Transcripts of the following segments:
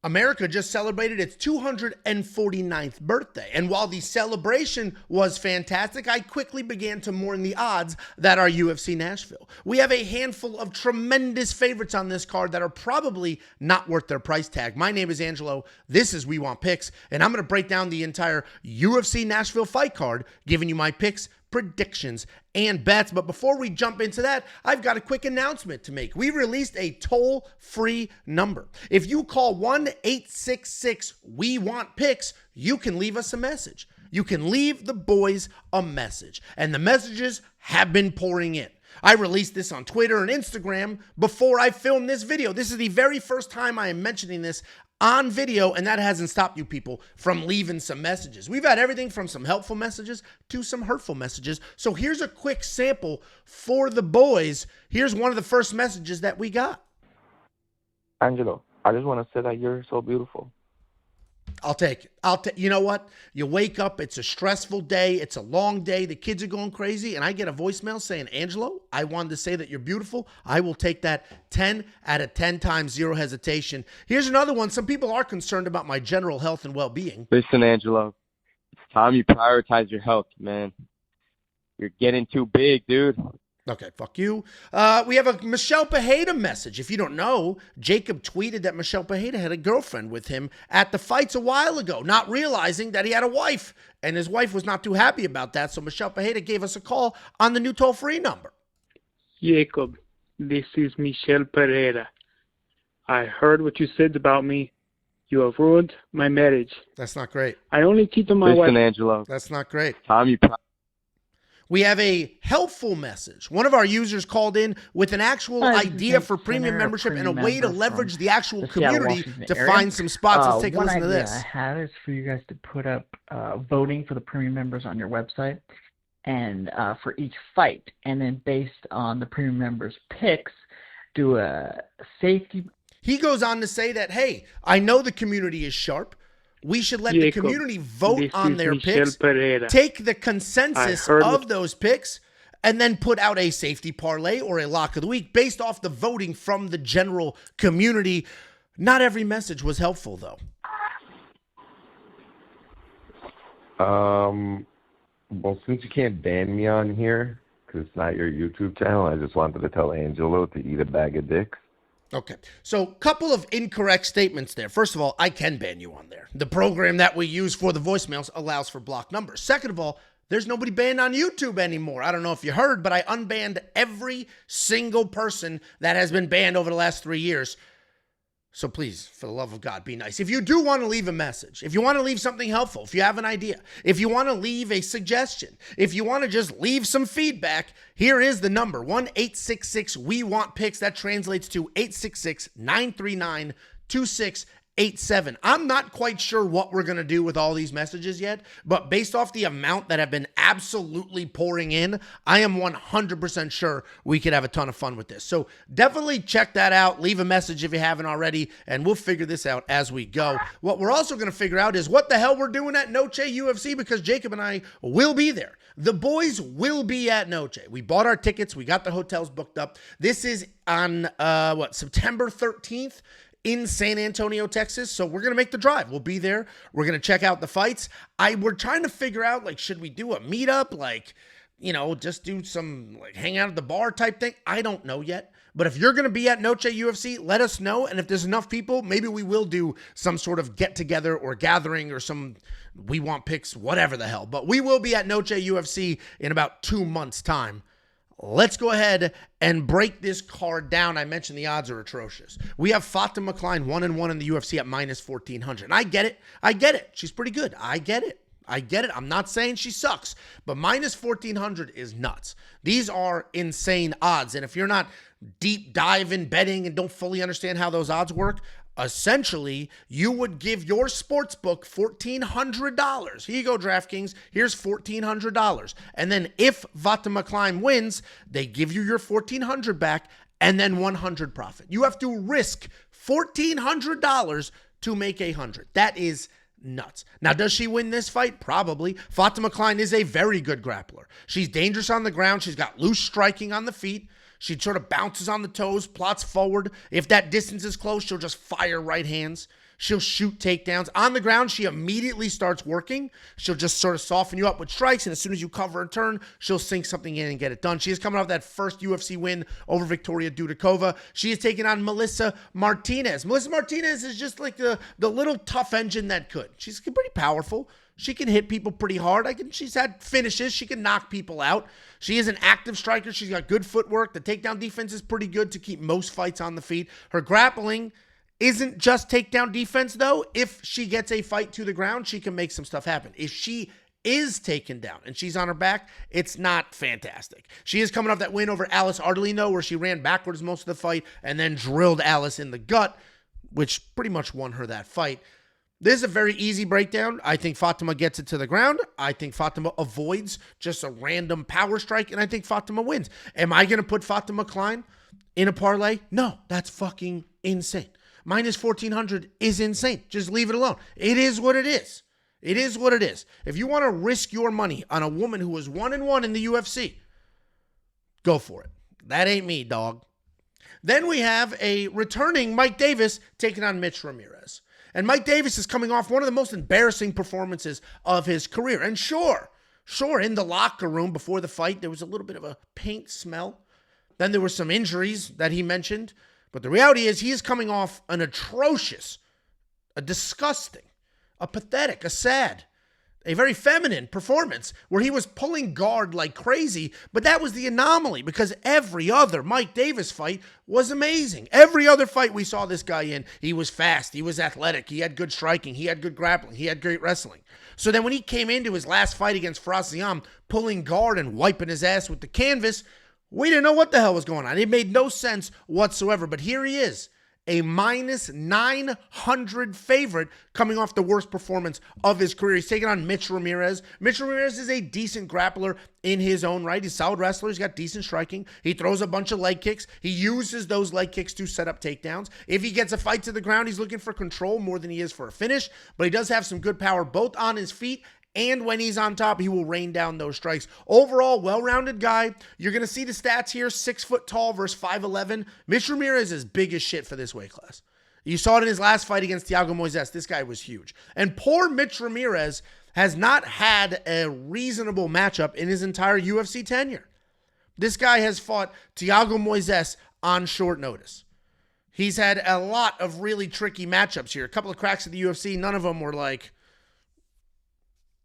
America just celebrated its 249th birthday. And while the celebration was fantastic, I quickly began to mourn the odds that are UFC Nashville. We have a handful of tremendous favorites on this card that are probably not worth their price tag. My name is Angelo. This is We Want Picks, and I'm going to break down the entire UFC Nashville fight card, giving you my picks, predictions, and bets. But before we jump into that, I've got a quick announcement to make. We released a toll-free number. If you call 1-866-WE-WANT-PICKS, you can leave us a message. You can leave the boys a message. And the messages have been pouring in. I released this on Twitter and Instagram before I filmed this video. This is the very first time I am mentioning this on video, and that hasn't stopped you people from leaving some messages. We've had everything from some helpful messages to some hurtful messages. So here's a quick sample for the boys. Here's one of the first messages that we got. Angelo, I just want to say that you're so beautiful. I'll take it. You know what? You wake up, it's a stressful day, it's a long day, the kids are going crazy, and I get a voicemail saying, Angelo, I wanted to say that you're beautiful. I will take that 10 out of 10 times, zero hesitation. Here's another one. Some people are concerned about my general health and well-being. Listen, Angelo, it's time you prioritize your health, man. You're getting too big, dude. Okay, fuck you. We have a Michelle Pajeda message. If you don't know, Jacob tweeted that Michelle Pajeda had a girlfriend with him at the fights a while ago, not realizing that he had a wife, and his wife was not too happy about that, so Michelle Pajeda gave us a call on the new toll-free number. Jacob, this is Michelle Pereira. I heard what you said about me. You have ruined my marriage. That's not great. I only cheat on my wife. Listen, Angelo. That's not great. Time you We have a helpful message. One of our users called in with an actual idea for premium membership and a way to leverage the actual community to find some spots. Let's take a listen to this. One idea I have is for you guys to put up voting for the premium members on your website and for each fight. And then based on the premium members' picks, do a safety. He goes on to say that, hey, I know the community is sharp. We should let the community vote on their picks, take the consensus of those picks, and then put out a safety parlay or a lock of the week based off the voting from the general community. Not every message was helpful, though. Well, since you can't ban me on here, because it's not your YouTube channel, I just wanted to tell Angelo to eat a bag of dicks. Okay, so couple of incorrect statements there. First of all, I can ban you on there. The program that we use for the voicemails allows for blocked numbers. Second of all, there's nobody banned on YouTube anymore. I don't know if you heard, but I unbanned every single person that has been banned over the last 3 years. So please, for the love of God, be nice. If you do want to leave a message, if you want to leave something helpful, if you have an idea, if you want to leave a suggestion, if you want to just leave some feedback, here is the number, 1-866-WE-WANT-PICKS. That translates to 866-939-2687. I'm not quite sure what we're going to do with all these messages yet, but based off the amount that have been absolutely pouring in, I am 100% sure we could have a ton of fun with this. So definitely check that out. Leave a message if you haven't already, and we'll figure this out as we go. What we're also going to figure out is what the hell we're doing at Noche UFC, because Jacob and I will be there. The boys will be at Noche. We bought our tickets. We got the hotels booked up. This is on, September 13th. In San Antonio, Texas. So we're going to make the drive. We'll be there. We're going to check out the fights. We're trying to figure out, should we do a meetup? Just do some, hang out at the bar type thing. I don't know yet. But if you're going to be at Noche UFC, let us know. And if there's enough people, maybe we will do some sort of get-together or gathering or some We Want Picks, whatever the hell. But we will be at Noche UFC in about 2 months' time. Let's go ahead and break this card down. I mentioned the odds are atrocious. We have Fatima Kline 1-1 in the UFC at minus 1,400. And I get it. She's pretty good. I get it. I'm not saying she sucks, but minus 1,400 is nuts. These are insane odds. And if you're not deep dive in betting and don't fully understand how those odds work, essentially, you would give your sports book $1,400. Here you go, DraftKings. Here's $1,400. And then if Fatima Kline wins, they give you your $1,400 back and then $100 profit. You have to risk $1,400 to make $100. That is nuts. Now, does she win this fight? Probably. Fatima Kline is a very good grappler. She's dangerous on the ground. She's got loose striking on the feet. She sort of bounces on the toes, plots forward. If that distance is close, she'll just fire right hands. She'll shoot takedowns. On the ground, she immediately starts working. She'll just sort of soften you up with strikes, and as soon as you cover a turn, she'll sink something in and get it done. She is coming off that first UFC win over Victoria Dudikova. She is taking on Melissa Martinez. Melissa Martinez is just like the little tough engine that could. She's pretty powerful. She can hit people pretty hard. She's had finishes. She can knock people out. She is an active striker. She's got good footwork. The takedown defense is pretty good to keep most fights on the feet. Her grappling isn't just takedown defense, though. If she gets a fight to the ground, she can make some stuff happen. If she is taken down and she's on her back, it's not fantastic. She is coming off that win over Alice Ardolino, where she ran backwards most of the fight and then drilled Alice in the gut, which pretty much won her that fight. This is a very easy breakdown. I think Fatima gets it to the ground. I think Fatima avoids just a random power strike, and I think Fatima wins. Am I going to put Fatima Kline in a parlay? No, that's fucking insane. Minus 1,400 is insane. Just leave it alone. It is what it is. It is what it is. If you want to risk your money on a woman who was 1-1 in the UFC, go for it. That ain't me, dog. Then we have a returning Mike Davis taking on Mitch Ramirez. And Mike Davis is coming off one of the most embarrassing performances of his career. And sure, in the locker room before the fight, there was a little bit of a paint smell. Then there were some injuries that he mentioned. But the reality is he is coming off an atrocious, a disgusting, a pathetic, a sad, a very feminine performance where he was pulling guard like crazy. But that was the anomaly, because every other Mike Davis fight was amazing. Every other fight we saw this guy in, he was fast, he was athletic, he had good striking, he had good grappling, he had great wrestling. So then when he came into his last fight against Farazian, pulling guard and wiping his ass with the canvas, we didn't know what the hell was going on. It made no sense whatsoever. But here he is, a minus 900 favorite coming off the worst performance of his career. He's taking on Mitch Ramirez. Mitch Ramirez is a decent grappler in his own right. He's a solid wrestler. He's got decent striking. He throws a bunch of leg kicks. He uses those leg kicks to set up takedowns. If he gets a fight to the ground, he's looking for control more than he is for a finish. But he does have some good power both on his feet, and when he's on top, he will rain down those strikes. Overall, well-rounded guy. You're going to see the stats here. 6 foot tall versus 5'11". Mitch Ramirez is big as shit for this weight class. You saw it in his last fight against Thiago Moises. This guy was huge. And poor Mitch Ramirez has not had a reasonable matchup in his entire UFC tenure. This guy has fought Thiago Moises on short notice. He's had a lot of really tricky matchups here. A couple of cracks at the UFC. None of them were like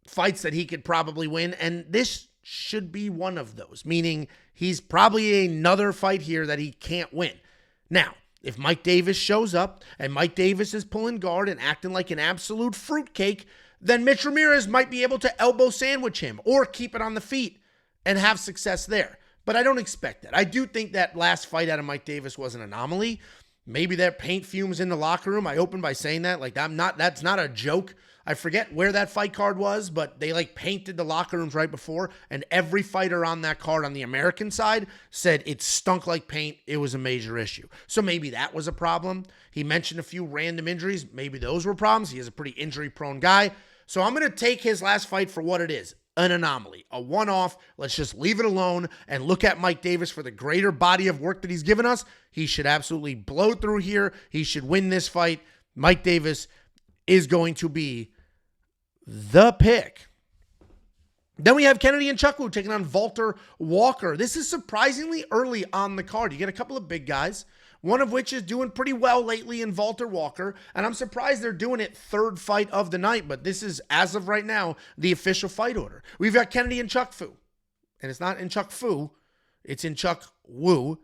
fights that he could probably win, and this should be one of those, meaning he's probably another fight here that he can't win. Now, if Mike Davis shows up and Mike Davis is pulling guard and acting like an absolute fruitcake, then Mitch Ramirez might be able to elbow sandwich him or keep it on the feet and have success there. But I don't expect that. I do think that last fight out of Mike Davis was an anomaly. Maybe there paint fumes in the locker room. I opened by saying that. That's not a joke. I forget where that fight card was, but they painted the locker rooms right before, and every fighter on that card on the American side said it stunk like paint. It was a major issue. So maybe that was a problem. He mentioned a few random injuries. Maybe those were problems. He is a pretty injury-prone guy. So I'm going to take his last fight for what it is, an anomaly, a one-off. Let's just leave it alone and look at Mike Davis for the greater body of work that he's given us. He should absolutely blow through here. He should win this fight. Mike Davis is going to be the pick. Then we have Kennedy Njokuani taking on Valter Walker. This is surprisingly early on the card. You get a couple of big guys, one of which is doing pretty well lately in Valter Walker, and I'm surprised they're doing it third fight of the night, but this is, as of right now, the official fight order. We've got Kennedy Njokuani, and it's not Njokuani, it's Njokuani.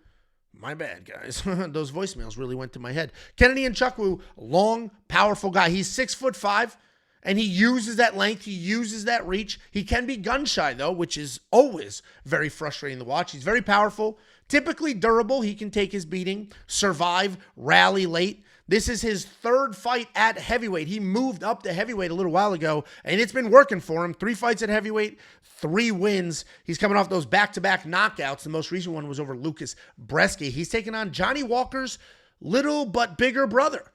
My bad, guys. Those voicemails really went to my head. Kennedy Njokuani, long, powerful guy. He's 6'5", and he uses that length. He uses that reach. He can be gun shy, though, which is always very frustrating to watch. He's very powerful, typically durable. He can take his beating, survive, rally late. This is his third fight at heavyweight. He moved up to heavyweight a little while ago, and it's been working for him. 3 fights at heavyweight, 3 wins. He's coming off those back-to-back knockouts. The most recent one was over Lucas Bresky. He's taking on Johnny Walker's little but bigger brother.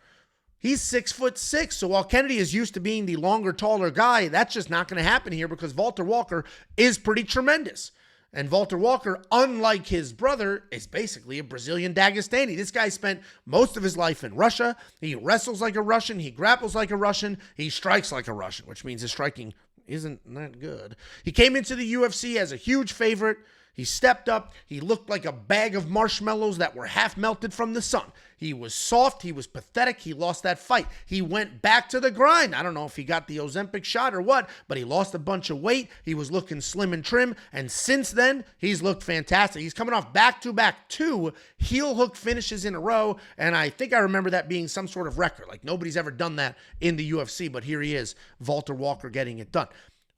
He's 6'6", so while Kennedy is used to being the longer, taller guy, that's just not going to happen here because Valter Walker is pretty tremendous. And Valter Walker, unlike his brother, is basically a Brazilian Dagestani. This guy spent most of his life in Russia. He wrestles like a Russian. He grapples like a Russian. He strikes like a Russian, which means his striking isn't that good. He came into the UFC as a huge favorite. He stepped up. He looked like a bag of marshmallows that were half melted from the sun. He was soft. He was pathetic. He lost that fight. He went back to the grind. I don't know if he got the Ozempic shot or what, but he lost a bunch of weight. He was looking slim and trim. And since then, he's looked fantastic. He's coming off back-to-back 2 heel hook finishes in a row. And I think I remember that being some sort of record. Like nobody's ever done that in the UFC, but here he is, Valter Walker, getting it done.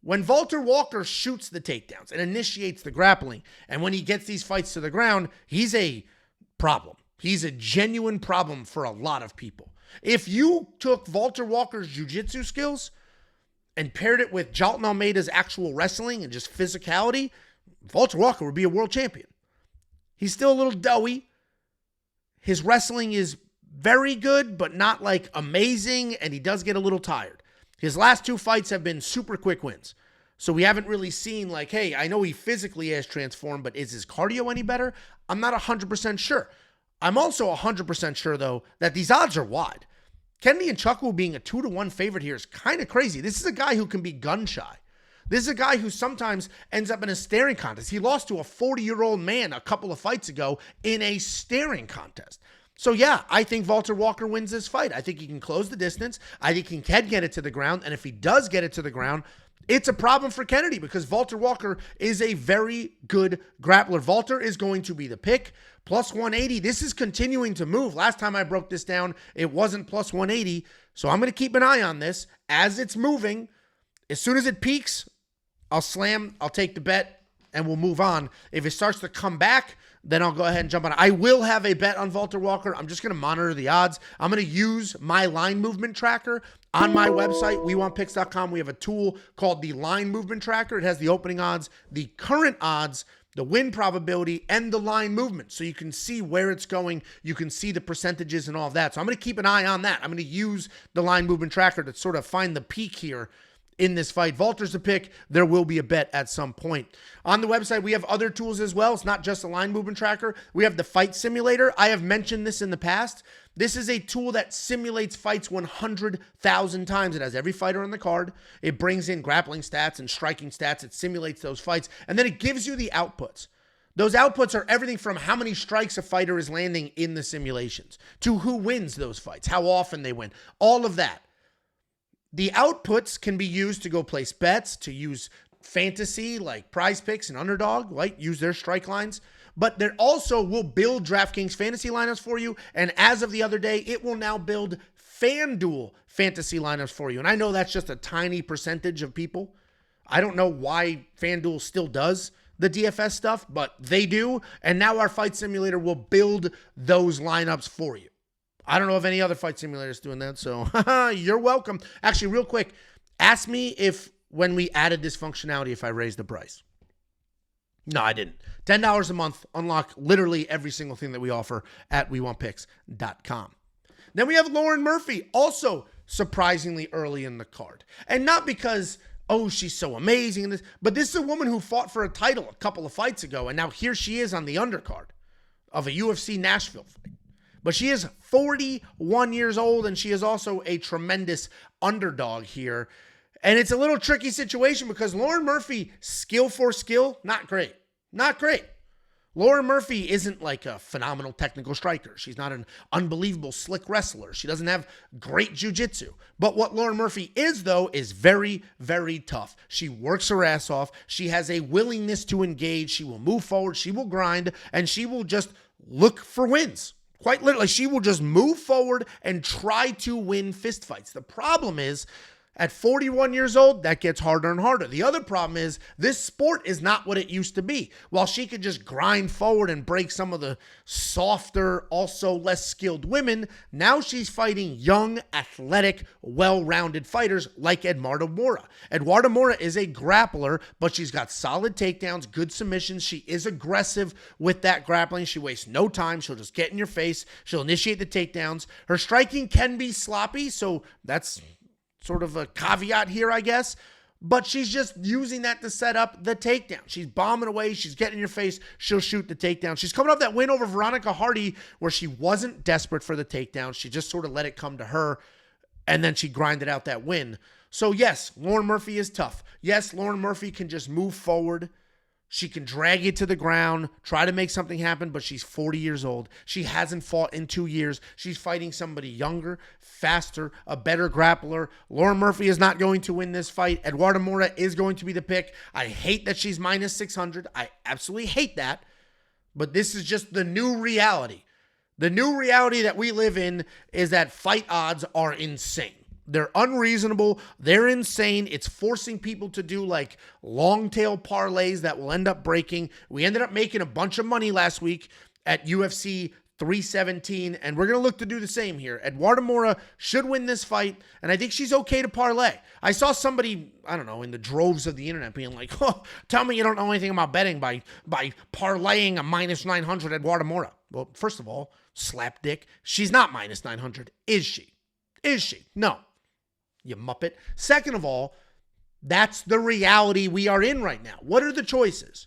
When Valter Walker shoots the takedowns and initiates the grappling, and when he gets these fights to the ground, he's a problem. He's a genuine problem for a lot of people. If you took Valter Walker's jiu-jitsu skills and paired it with Jalton Almeida's actual wrestling and just physicality, Valter Walker would be a world champion. He's still a little doughy. His wrestling is very good, but not like amazing, and he does get a little tired. His last 2 fights have been super quick wins. So we haven't really seen like, hey, I know he physically has transformed, but is his cardio any better? I'm not 100% sure. I'm also 100% sure, though, that these odds are wide. Kennedy Njokuani being a 2-1 favorite here is kind of crazy. This is a guy who can be gun shy. This is a guy who sometimes ends up in a staring contest. He lost to a 40-year-old man a couple of fights ago in a staring contest. So yeah, I think Valter Walker wins this fight. I think he can close the distance. I think he can get it to the ground. And if he does get it to the ground, it's a problem for Kennedy because Valter Walker is a very good grappler. Valter is going to be the pick. Plus 180. This is continuing to move. Last time I broke this down, it wasn't plus 180. So I'm going to keep an eye on this as it's moving. As soon as it peaks, I'll take the bet, and we'll move on. If it starts to come back, then I'll go ahead and jump on it. I will have a bet on Valter Walker. I'm just going to monitor the odds. I'm going to use my line movement tracker on my website, WeWantPicks.com. We have a tool called the line movement tracker. It has the opening odds, the current odds, the win probability, and the line movement. So you can see where it's going. You can see the percentages and all of that. So I'm going to keep an eye on that. I'm going to use the line movement tracker to sort of find the peak here in this fight. Valter's the pick. There will be a bet at some point. On the website, we have other tools as well. It's not just a line movement tracker. We have the fight simulator. I have mentioned this in the past. This is a tool that simulates fights 100,000 times. It has every fighter on the card. It brings in grappling stats and striking stats. It simulates those fights. And then it gives you the outputs. Those outputs are everything from how many strikes a fighter is landing in the simulations to who wins those fights, how often they win, all of that. The outputs can be used to go place bets, to use fantasy like Prize Picks and Underdog, right? Use their strike lines. But there also will build DraftKings fantasy lineups for you. And as of the other day, it will now build FanDuel fantasy lineups for you. And I know that's just a tiny percentage of people. I don't know why FanDuel still does the DFS stuff, but they do. And now our fight simulator will build those lineups for you. I don't know if any other fight simulator is doing that, so you're welcome. Actually, real quick, ask me if when we added this functionality, if I raised the price. No, I didn't. $10 a month, unlock literally every single thing that we offer at WeWantPicks.com. Then we have Lauren Murphy, also surprisingly early in the card. And not because, oh, she's so amazing, but this is a woman who fought for a title a couple of fights ago, and now here she is on the undercard of a UFC Nashville fight. But she is 41 years old, and she is also a tremendous underdog here. And it's a little tricky situation because Lauren Murphy, skill for skill, not great. Not great. Lauren Murphy isn't like a phenomenal technical striker. She's not an unbelievable slick wrestler. She doesn't have great jiu-jitsu. But what Lauren Murphy is, though, is very, very tough. She works her ass off. She has a willingness to engage. She will move forward. She will grind. And she will just look for wins. Quite literally, she will just move forward and try to win fistfights. The problem is, at 41 years old, that gets harder and harder. The other problem is this sport is not what it used to be. While she could just grind forward and break some of the softer, also less skilled women, now she's fighting young, athletic, well-rounded fighters like Eduarda Moura. Eduarda Moura is a grappler, but she's got solid takedowns, good submissions. She is aggressive with that grappling. She wastes no time. She'll just get in your face. She'll initiate the takedowns. Her striking can be sloppy, so that's sort of a caveat here, I guess. but she's just using that to set up the takedown. She's bombing away. She's getting in your face. She'll shoot the takedown. She's coming off that win over Veronica Hardy where she wasn't desperate for the takedown. She just sort of let it come to her, and then she grinded out that win. So yes, Lauren Murphy is tough. Yes, Lauren Murphy can just move forward. She can drag you to the ground, try to make something happen, but she's 40 years old. She hasn't fought in 2 years. She's fighting somebody younger, faster, a better grappler. Lauren Murphy is not going to win this fight. Eduarda Moura is going to be the pick. I hate that she's minus 600. I absolutely hate that. But this is just the new reality. The new reality that we live in is that fight odds are insane. They're unreasonable. They're insane. It's forcing people to do like long tail parlays that will end up breaking. We ended up making a bunch of money last week at UFC 317, and we're going to look to do the same here. Eduarda Moura should win this fight, and I think she's okay to parlay. I saw somebody, I don't know, in the droves of the internet being like, oh, tell me you don't know anything about betting by parlaying a minus 900 Eduarda Moura. Well, first of all, slap dick. She's not minus 900, is she? Is she? No. You muppet. Second of all, that's the reality we are in right now. What are the choices?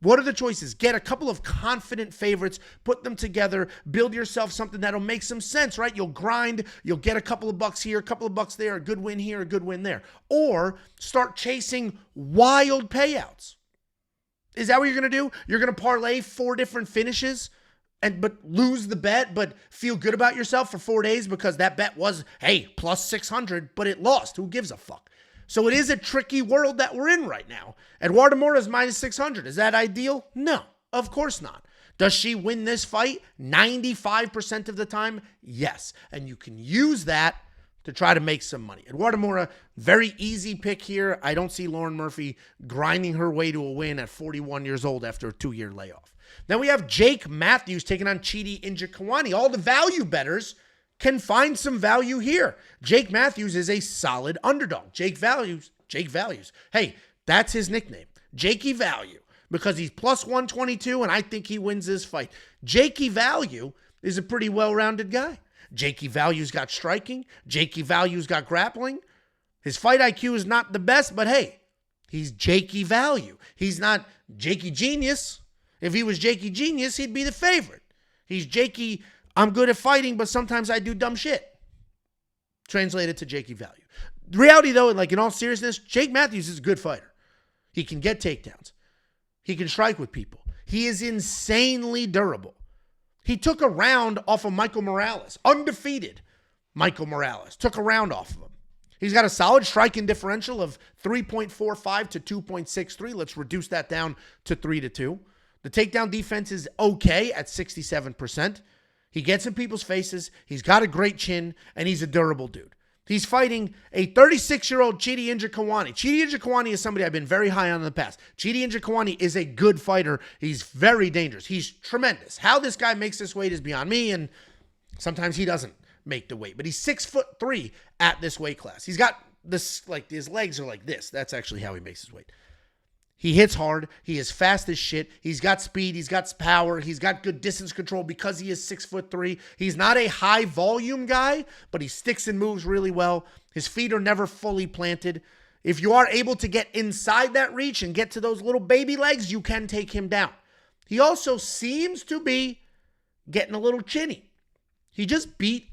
What are the choices? Get a couple of confident favorites, put them together, build yourself something that'll make some sense, right? You'll grind, you'll get a couple of bucks here, a couple of bucks there, a good win here, a good win there. Or start chasing wild payouts. Is that what you're going to do? You're going to parlay 4 different finishes? But lose the bet, but feel good about yourself for 4 days because that bet was, hey, plus 600, but it lost. Who gives a fuck? So it is a tricky world that we're in right now. Eduarda Moura is minus 600. Is that ideal? No, of course not. Does she win this fight 95% of the time? Yes. And you can use that to try to make some money. Eduarda Moura, very easy pick here. I don't see Lauren Murphy grinding her way to a win at 41 years old after a 2-year layoff. Then we have Jake Matthews taking on Chidi Njokuani. All the value bettors can find some value here. Jake Matthews is a solid underdog. Jake Values. Hey, that's his nickname. Jakey Value, because he's plus 122, and I think he wins this fight. Jakey Value is a pretty well-rounded guy. Jakey Value's got striking. Jakey Value's got grappling. His fight IQ is not the best, but hey, he's Jakey Value. He's not Jakey Genius. If he was Jakey Genius, he'd be the favorite. He's Jakey, I'm good at fighting, but sometimes I do dumb shit. Translated to Jakey Value. The reality, though, like in all seriousness, Jake Matthews is a good fighter. He can get takedowns. He can strike with people. He is insanely durable. He took a round off of Michael Morales. Undefeated Michael Morales. Took a round off of him. He's got a solid striking differential of 3.45 to 2.63. Let's reduce that down to 3 to 2. The takedown defense is okay at 67%. He gets in people's faces. He's got a great chin, and he's a durable dude. He's fighting a 36-year-old Chidi Njokuani. Chidi Njokuani is somebody I've been very high on in the past. Chidi Njokuani is a good fighter. He's very dangerous. He's tremendous. How this guy makes this weight is beyond me, and sometimes he doesn't make the weight. But he's 6'3" at this weight class. He's got this, like, his legs are like this. That's actually how he makes his weight. He hits hard. He is fast as shit. He's got speed. He's got power. He's got good distance control because he is 6'3". He's not a high volume guy, but he sticks and moves really well. His feet are never fully planted. If you are able to get inside that reach and get to those little baby legs, you can take him down. He also seems to be getting a little chinny. He just beat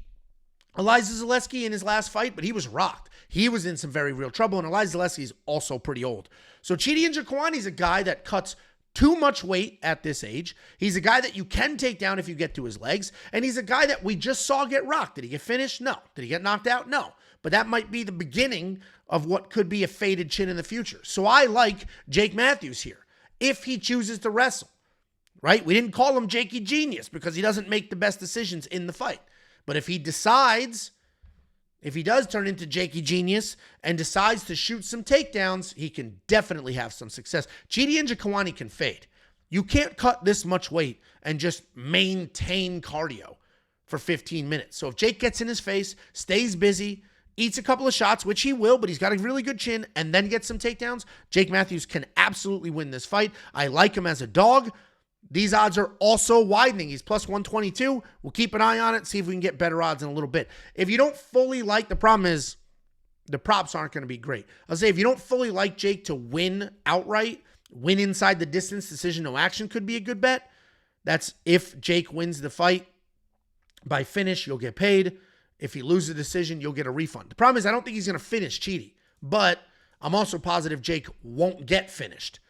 Elizeu Zaleski in his last fight, but he was rocked. He was in some very real trouble, and Elizeu Zaleski is also pretty old. So Chidi Njokuani is a guy that cuts too much weight at this age. He's a guy that you can take down if you get to his legs, and he's a guy that we just saw get rocked. Did he get finished? No. Did he get knocked out? No. But that might be the beginning of what could be a faded chin in the future. So I like Jake Matthews here, if he chooses to wrestle, right? We didn't call him Jakey Genius because he doesn't make the best decisions in the fight. But if he decides, if he does turn into Jakey Genius and decides to shoot some takedowns, he can definitely have some success. Chidi Njokuani can fade. You can't cut this much weight and just maintain cardio for 15 minutes. So if Jake gets in his face, stays busy, eats a couple of shots, which he will, but he's got a really good chin, and then gets some takedowns, Jake Matthews can absolutely win this fight. I like him as a dog. These odds are also widening. He's plus 122. We'll keep an eye on it, see if we can get better odds in a little bit. If you don't fully like, the problem is the props aren't going to be great. I'll say if you don't fully like Jake to win outright, win inside the distance, decision, no action could be a good bet. That's if Jake wins the fight by finish, you'll get paid. If he loses the decision, you'll get a refund. The problem is I don't think he's going to finish Chidi, but I'm also positive Jake won't get finished.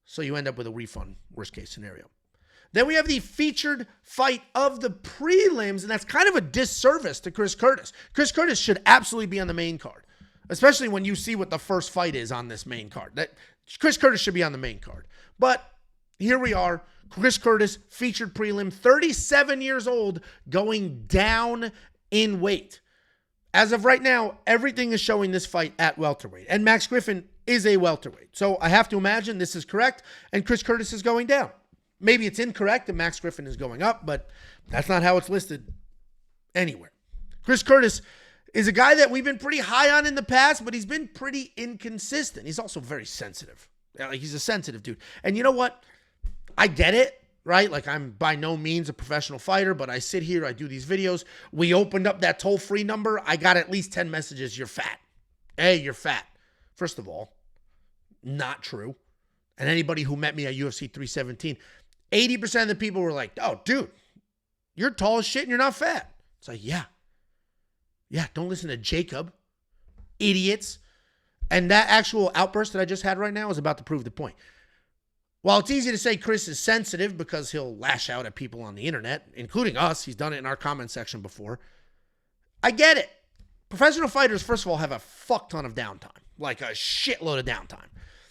So you end up with a refund, worst case scenario. Then we have the featured fight of the prelims, and that's kind of a disservice to Chris Curtis. Chris Curtis should absolutely be on the main card, especially when you see what the first fight is on this main card. That Chris Curtis should be on the main card. But here we are, Chris Curtis, featured prelim, 37 years old, going down in weight. As of right now, everything is showing this fight at welterweight, and Max Griffin is a welterweight. So I have to imagine this is correct, and Chris Curtis is going down. Maybe it's incorrect and Max Griffin is going up, but that's not how it's listed anywhere. Chris Curtis is a guy that we've been pretty high on in the past, but he's been pretty inconsistent. He's also very sensitive. Like, he's a sensitive dude. And you know what? I get it, right? Like, I'm by no means a professional fighter, but I sit here, I do these videos. We opened up that toll-free number. I got at least 10 messages, you're fat. Hey, you're fat. First of all, not true. And anybody who met me at UFC 317, 80% of the people were like, oh, dude, you're tall as shit and you're not fat. It's like, yeah. Yeah, don't listen to Jacob. Idiots. And that actual outburst that I just had right now is about to prove the point. While it's easy to say Chris is sensitive because he'll lash out at people on the internet, including us, he's done it in our comment section before, I get it. Professional fighters, first of all, have a fuck ton of downtime. Like a shitload of downtime.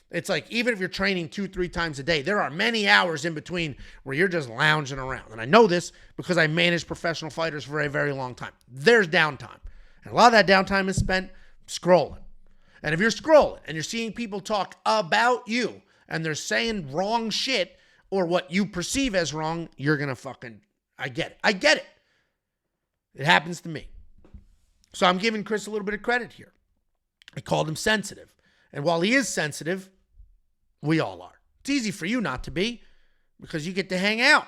It's like, even if you're training 2-3 times a day, there are many hours in between where you're just lounging around. And I know this because I managed professional fighters for a very long time. There's downtime. And a lot of that downtime is spent scrolling. And if you're scrolling and you're seeing people talk about you and they're saying wrong shit or what you perceive as wrong, you're going to fucking, I get it. I get it. It happens to me. So I'm giving Chris a little bit of credit here. I called him sensitive. And while he is sensitive, we all are. It's easy for you not to be because you get to hang out,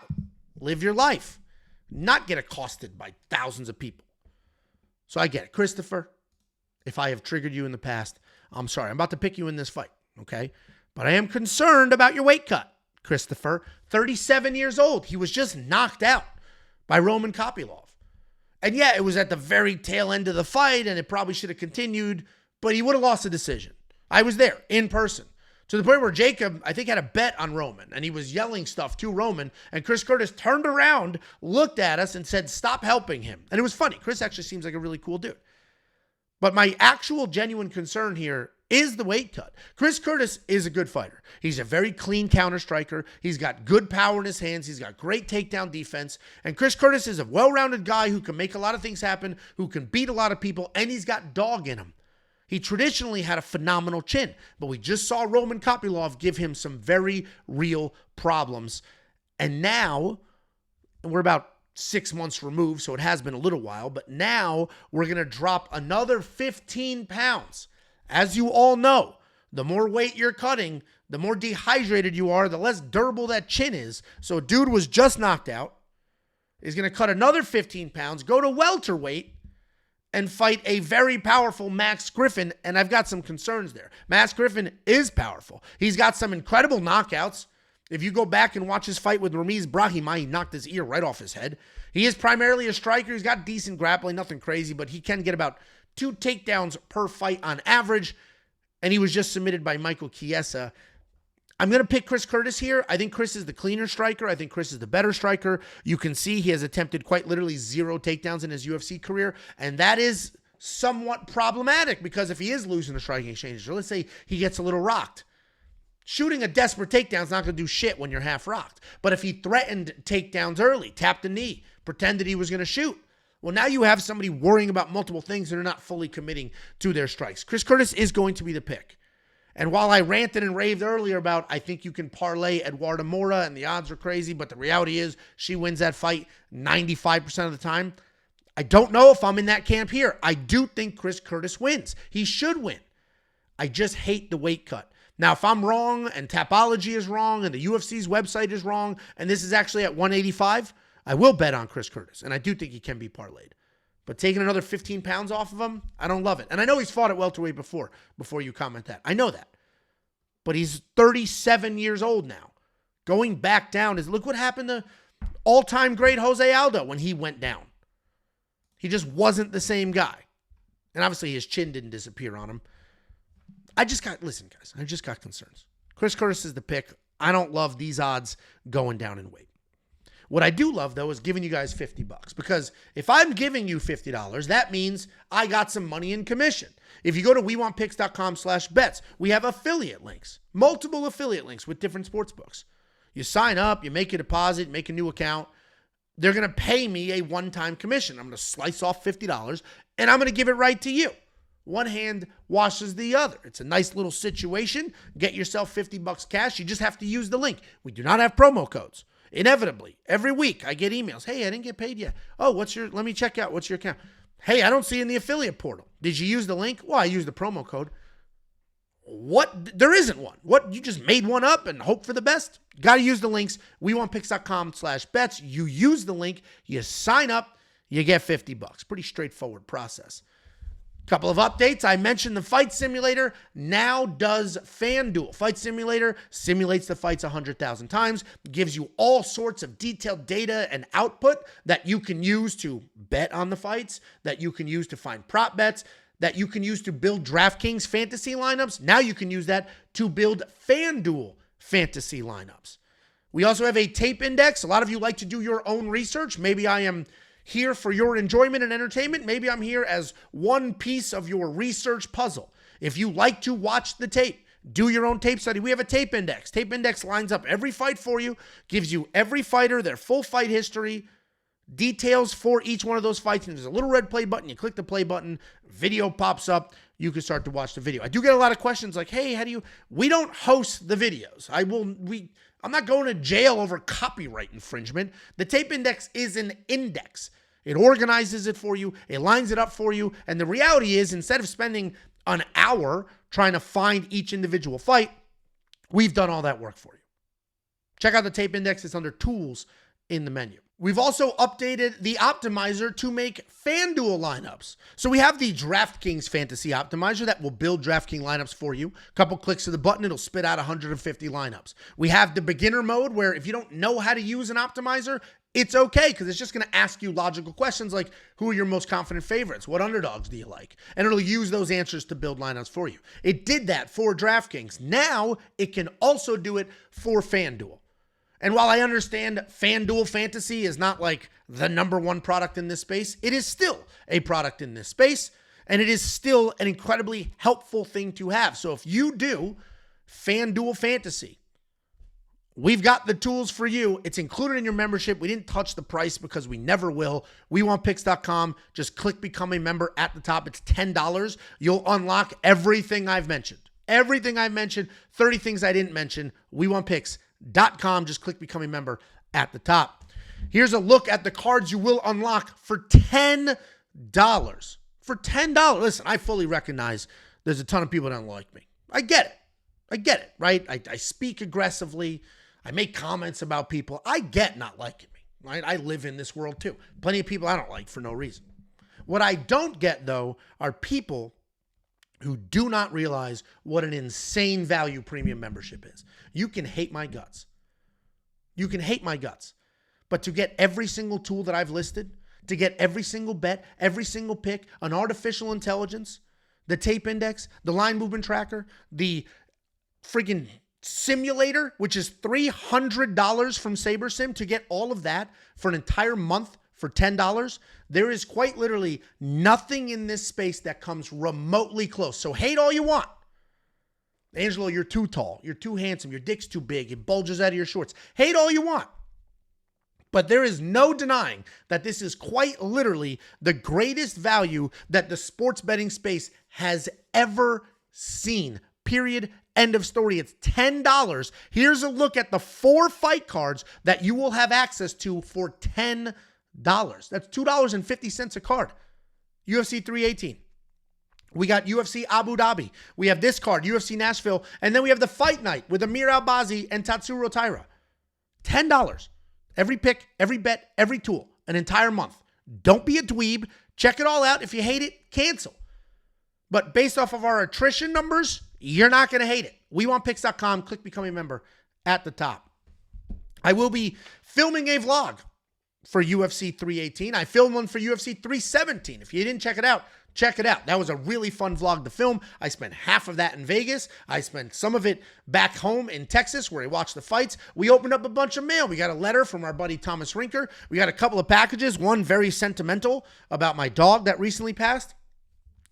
live your life, not get accosted by thousands of people. So I get it. Christopher, if I have triggered you in the past, I'm sorry. I'm about to pick you in this fight, okay? But I am concerned about your weight cut, Christopher. 37 years old. He was just knocked out by Roman Kopylov. And yeah, it was at the very tail end of the fight, and it probably should have continued, but he would have lost the decision. I was there in person. To the point where Jacob, I think, had a bet on Roman, and he was yelling stuff to Roman, and Chris Curtis turned around, looked at us, and said, stop helping him. And it was funny. Chris actually seems like a really cool dude. But my actual genuine concern here is the weight cut. Chris Curtis is a good fighter. He's a very clean counter striker. He's got good power in his hands. He's got great takedown defense. And Chris Curtis is a well-rounded guy who can make a lot of things happen, who can beat a lot of people, and he's got dog in him. He traditionally had a phenomenal chin, but we just saw Roman Kopylov give him some very real problems. And now, we're about 6 months removed, so it has been a little while, but now we're going to drop another 15 pounds. As you all know, the more weight you're cutting, the more dehydrated you are, the less durable that chin is. So a dude was just knocked out, is going to cut another 15 pounds, go to welterweight, and fight a very powerful Max Griffin, and I've got some concerns there. Max Griffin is powerful. He's got some incredible knockouts. If you go back and watch his fight with Ramiz Brahimaj, he knocked his ear right off his head. He is primarily a striker. He's got decent grappling, nothing crazy, but he can get about 2 takedowns per fight on average, and he was just submitted by Michael Chiesa. I'm going to pick Chris Curtis here. I think Chris is the cleaner striker. I think Chris is the better striker. You can see he has attempted quite literally 0 takedowns in his UFC career, and that is somewhat problematic because if he is losing the striking exchange, or let's say he gets a little rocked, shooting a desperate takedown is not going to do shit when you're half rocked. But if he threatened takedowns early, tapped a knee, pretended he was going to shoot, well, now you have somebody worrying about multiple things and they're not fully committing to their strikes. Chris Curtis is going to be the pick. And while I ranted and raved earlier about I think you can parlay Eduarda Moura and the odds are crazy, but the reality is she wins that fight 95% of the time, I don't know if I'm in that camp here. I do think Chris Curtis wins. He should win. I just hate the weight cut. Now, if I'm wrong and Tapology is wrong and the UFC's website is wrong and this is actually at 185, I will bet on Chris Curtis. And I do think he can be parlayed. But taking another 15 pounds off of him, I don't love it. And I know he's fought at welterweight before you comment that. I know that. But he's 37 years old now. Going back down is, look what happened to all-time great Jose Aldo when he went down. He just wasn't the same guy. And obviously his chin didn't disappear on him. Listen, guys, I just got concerns. Chris Curtis is the pick. I don't love these odds going down in weight. What I do love, though, is giving you guys $50. Because if I'm giving you $50, that means I got some money in commission. If you go to wewantpicks.com/bets, we have affiliate links. Multiple affiliate links with different sports books. You sign up, you make a deposit, make a new account. They're going to pay me a one-time commission. I'm going to slice off $50, and I'm going to give it right to you. One hand washes the other. It's a nice little situation. Get yourself $50 cash. You just have to use the link. We do not have promo codes. Inevitably, every week I get emails. Hey, I didn't get paid yet. Oh, let me check out. What's your account? Hey, I don't see it in the affiliate portal. Did you use the link? Well, I used the promo code. What? There isn't one. What? You just made one up and hope for the best? Got to use the links. wewantpicks.com/bets. You use the link. You sign up. You get $50. Pretty straightforward process. Couple of updates. I mentioned the fight simulator now does FanDuel. Fight simulator simulates the fights 100,000 times, gives you all sorts of detailed data and output that you can use to bet on the fights, that you can use to find prop bets, that you can use to build DraftKings fantasy lineups. Now you can use that to build FanDuel fantasy lineups. We also have a tape index. A lot of you like to do your own research. Maybe I am here for your enjoyment and entertainment. Maybe I'm here as one piece of your research puzzle. If you like to watch the tape, do your own tape study. We have a tape index. Tape index lines up every fight for you, gives you every fighter, their full fight history, details for each one of those fights. And there's a little red play button. You click the play button, video pops up. You can start to watch the video. I do get a lot of questions like, hey, we don't host the videos. I'm not going to jail over copyright infringement. The tape index is an index. It organizes it for you. It lines it up for you. And the reality is, instead of spending an hour trying to find each individual fight, we've done all that work for you. Check out the tape index. It's under tools in the menu. We've also updated the optimizer to make FanDuel lineups. So we have the DraftKings Fantasy Optimizer that will build DraftKings lineups for you. A couple clicks of the button, it'll spit out 150 lineups. We have the beginner mode where if you don't know how to use an optimizer, it's okay because it's just going to ask you logical questions like, who are your most confident favorites? What underdogs do you like? And it'll use those answers to build lineups for you. It did that for DraftKings. Now it can also do it for FanDuel. And while I understand FanDuel Fantasy is not like the number one product in this space, it is still a product in this space, and it is still an incredibly helpful thing to have. So if you do FanDuel Fantasy, we've got the tools for you. It's included in your membership. We didn't touch the price because we never will. WeWantPicks.com. Just click Become a Member at the top. It's $10. You'll unlock everything I've mentioned. Everything I've mentioned, 30 things I didn't mention. WeWantPicks.com. Just click Become a Member at the top. Here's a look at the cards you will unlock for $10. For $10. Listen, I fully recognize there's a ton of people that don't like me. I get it, right? I speak aggressively. I make comments about people. I get not liking me, right? I live in this world too. Plenty of people I don't like for no reason. What I don't get, though, are people who do not realize what an insane value premium membership is. You can hate my guts. You can hate my guts. But to get every single tool that I've listed, to get every single bet, every single pick, an artificial intelligence, the tape index, the line movement tracker, the freaking simulator, which is $300 from SaberSim, to get all of that for an entire month for $10, there is quite literally nothing in this space that comes remotely close. So hate all you want. Angelo, you're too tall. You're too handsome. Your dick's too big. It bulges out of your shorts. Hate all you want. But there is no denying that this is quite literally the greatest value that the sports betting space has ever seen. Period. End of story. It's $10. Here's a look at the 4 fight cards that you will have access to for $10. That's $2.50 a card. UFC 318. We got UFC Abu Dhabi. We have this card, UFC Nashville. And then we have the fight night with Amir Albazi and Tatsuro Taira. $10. Every pick, every bet, every tool. An entire month. Don't be a dweeb. Check it all out. If you hate it, cancel. But based off of our attrition numbers, you're not going to hate it. WeWantPicks.com. Click Become a Member at the top. I will be filming a vlog for UFC 318. I filmed one for UFC 317. If you didn't check it out, check it out. That was a really fun vlog to film. I spent half of that in Vegas. I spent some of it back home in Texas where I watched the fights. We opened up a bunch of mail. We got a letter from our buddy Thomas Rinker. We got a couple of packages, one very sentimental about my dog that recently passed.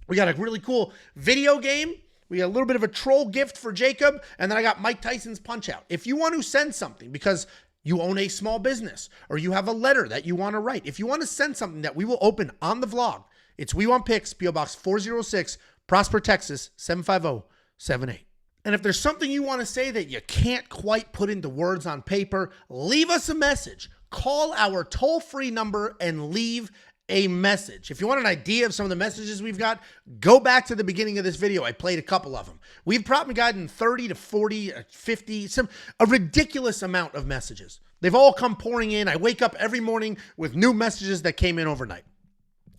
We got a really cool video game. We got a little bit of a troll gift for Jacob. And then I got Mike Tyson's Punch-Out. If you want to send something because you own a small business or you have a letter that you want to write, if you want to send something that we will open on the vlog, it's We Want Picks, P.O. Box 406, Prosper, Texas, 75078. And if there's something you want to say that you can't quite put into words on paper, leave us a message. Call our toll-free number and leave a message. If you want an idea of some of the messages we've got, go back to the beginning of this video. I played a couple of them. We've probably gotten 30 to 40, 50, a ridiculous amount of messages. They've all come pouring in. I wake up every morning with new messages that came in overnight.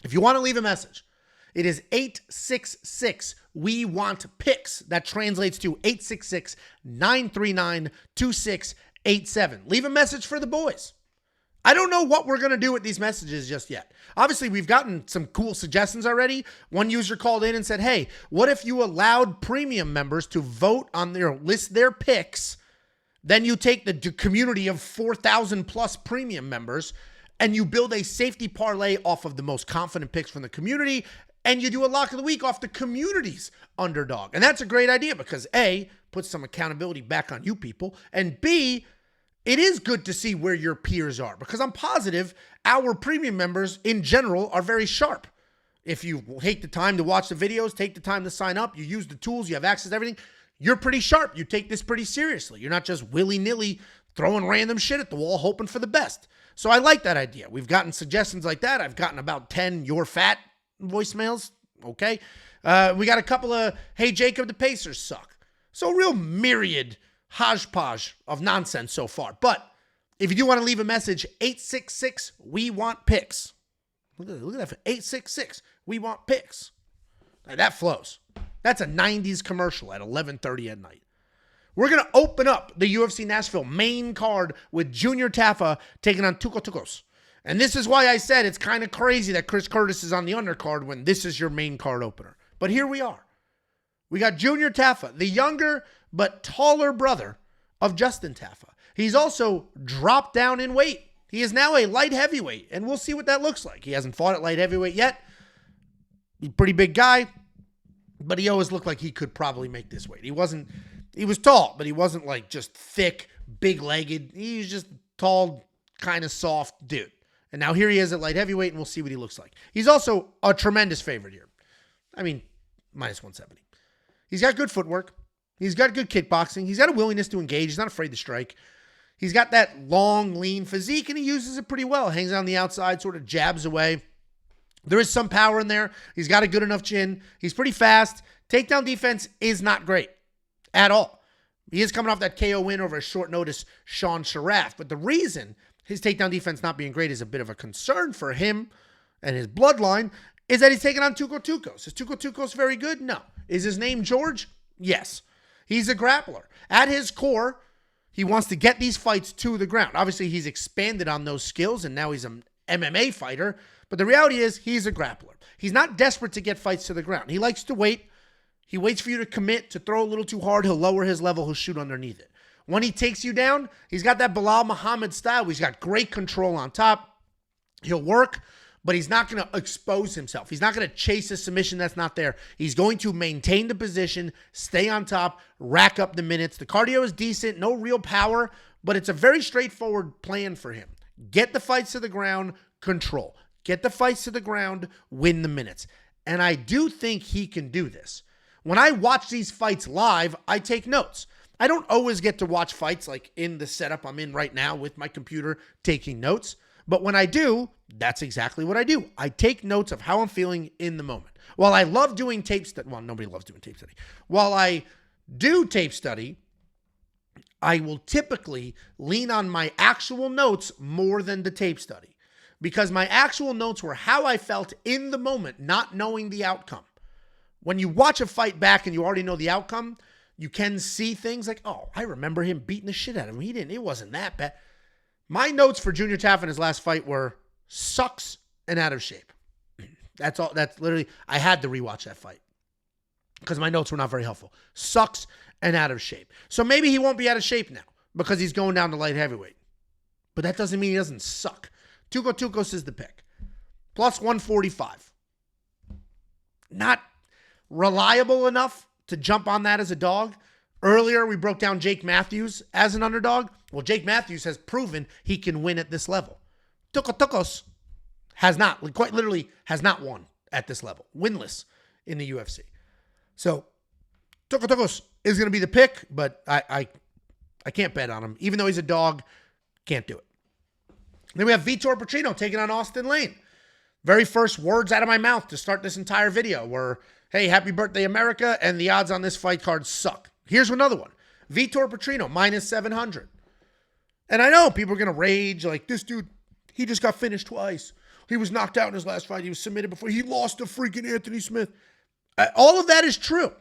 If you want to leave a message, it is 866 We Want Picks. That translates to 866-939-2687. Leave a message for the boys. I don't know what we're going to do with these messages just yet. Obviously, we've gotten some cool suggestions already. One user called in and said, hey, what if you allowed premium members to vote on list their picks, then you take the community of 4,000 plus premium members and you build a safety parlay off of the most confident picks from the community, and you do a lock of the week off the community's underdog. And that's a great idea because A, puts some accountability back on you people, and B, it is good to see where your peers are because I'm positive our premium members in general are very sharp. If you take the time to watch the videos, take the time to sign up, you use the tools, you have access to everything, you're pretty sharp. You take this pretty seriously. You're not just willy-nilly throwing random shit at the wall hoping for the best. So I like that idea. We've gotten suggestions like that. I've gotten about 10 "you're fat" voicemails. Okay. We got a couple of, hey, Jacob, the Pacers suck. So a real myriad hodgepodge of nonsense so far. But if you do want to leave a message, 866 We Want Picks. Look at that. 866 We Want Picks. That flows. That's a 90s commercial at 11:30 at night. We're going to open up the UFC Nashville main card with Junior Tafa taking on Tuco. And this is why I said it's kind of crazy that Chris Curtis is on the undercard when this is your main card opener. But here we are. We got Junior Tafa, the younger but taller brother of Justin Tafa. He's also dropped down in weight. He is now a light heavyweight, and we'll see what that looks like. He hasn't fought at light heavyweight yet. He's a pretty big guy, but he always looked like he could probably make this weight. He was tall, but he wasn't like just thick, big-legged. He was just tall, kind of soft dude. And now here he is at light heavyweight, and we'll see what he looks like. He's also a tremendous favorite here. I mean, minus 170. He's got good footwork. He's got good kickboxing. He's got a willingness to engage. He's not afraid to strike. He's got that long, lean physique, and he uses it pretty well. Hangs on the outside, sort of jabs away. There is some power in there. He's got a good enough chin. He's pretty fast. Takedown defense is not great at all. He is coming off that KO win over a short notice Sean Sharaf. But the reason his takedown defense not being great is a bit of a concern for him and his bloodline is that he's taking on Tuco. Is Tuco very good? No. Is his name George? Yes. He's a grappler. At his core, he wants to get these fights to the ground. Obviously, he's expanded on those skills, and now he's an MMA fighter. But the reality is he's a grappler. He's not desperate to get fights to the ground. He likes to wait. He waits for you to commit, to throw a little too hard. He'll lower his level. He'll shoot underneath it. When he takes you down, he's got that Bilal Muhammad style. He's got great control on top. He'll work, but he's not going to expose himself. He's not going to chase a submission that's not there. He's going to maintain the position, stay on top, rack up the minutes. The cardio is decent, no real power, but it's a very straightforward plan for him. Get the fights to the ground, control. Get the fights to the ground, win the minutes. And I do think he can do this. When I watch these fights live, I take notes. I don't always get to watch fights like in the setup I'm in right now with my computer taking notes. But when I do, that's exactly what I do. I take notes of how I'm feeling in the moment. While I love doing tape study, well, nobody loves doing tape study. While I do tape study, I will typically lean on my actual notes more than the tape study. because my actual notes were how I felt in the moment, not knowing the outcome. When you watch a fight back and you already know the outcome, you can see things like, oh, I remember him beating the shit out of him. It wasn't that bad. My notes for Junior Tafa in his last fight were sucks and out of shape. That's all. That's literally, I had to rewatch that fight because my notes were not very helpful. Sucks and out of shape. So maybe he won't be out of shape now because he's going down to light heavyweight. But that doesn't mean he doesn't suck. Tucos is the pick. Plus 145. Not reliable enough to jump on that as a dog. Earlier, we broke down Jake Matthews as an underdog. Well, Jake Matthews has proven he can win at this level. Tokkos has not, quite literally, has not won at this level. Winless in the UFC. So, Tokkos is going to be the pick, but I can't bet on him. Even though he's a dog, can't do it. Then we have Vitor Petrino taking on Austen Lane. Very first words out of my mouth to start this entire video were, hey, happy birthday, America, and the odds on this fight card suck. Here's another one. Vitor Petrino, minus 700. And I know people are going to rage like, this dude, he just got finished twice. He was knocked out in his last fight. He was submitted before. He lost to freaking Anthony Smith. All of that is true.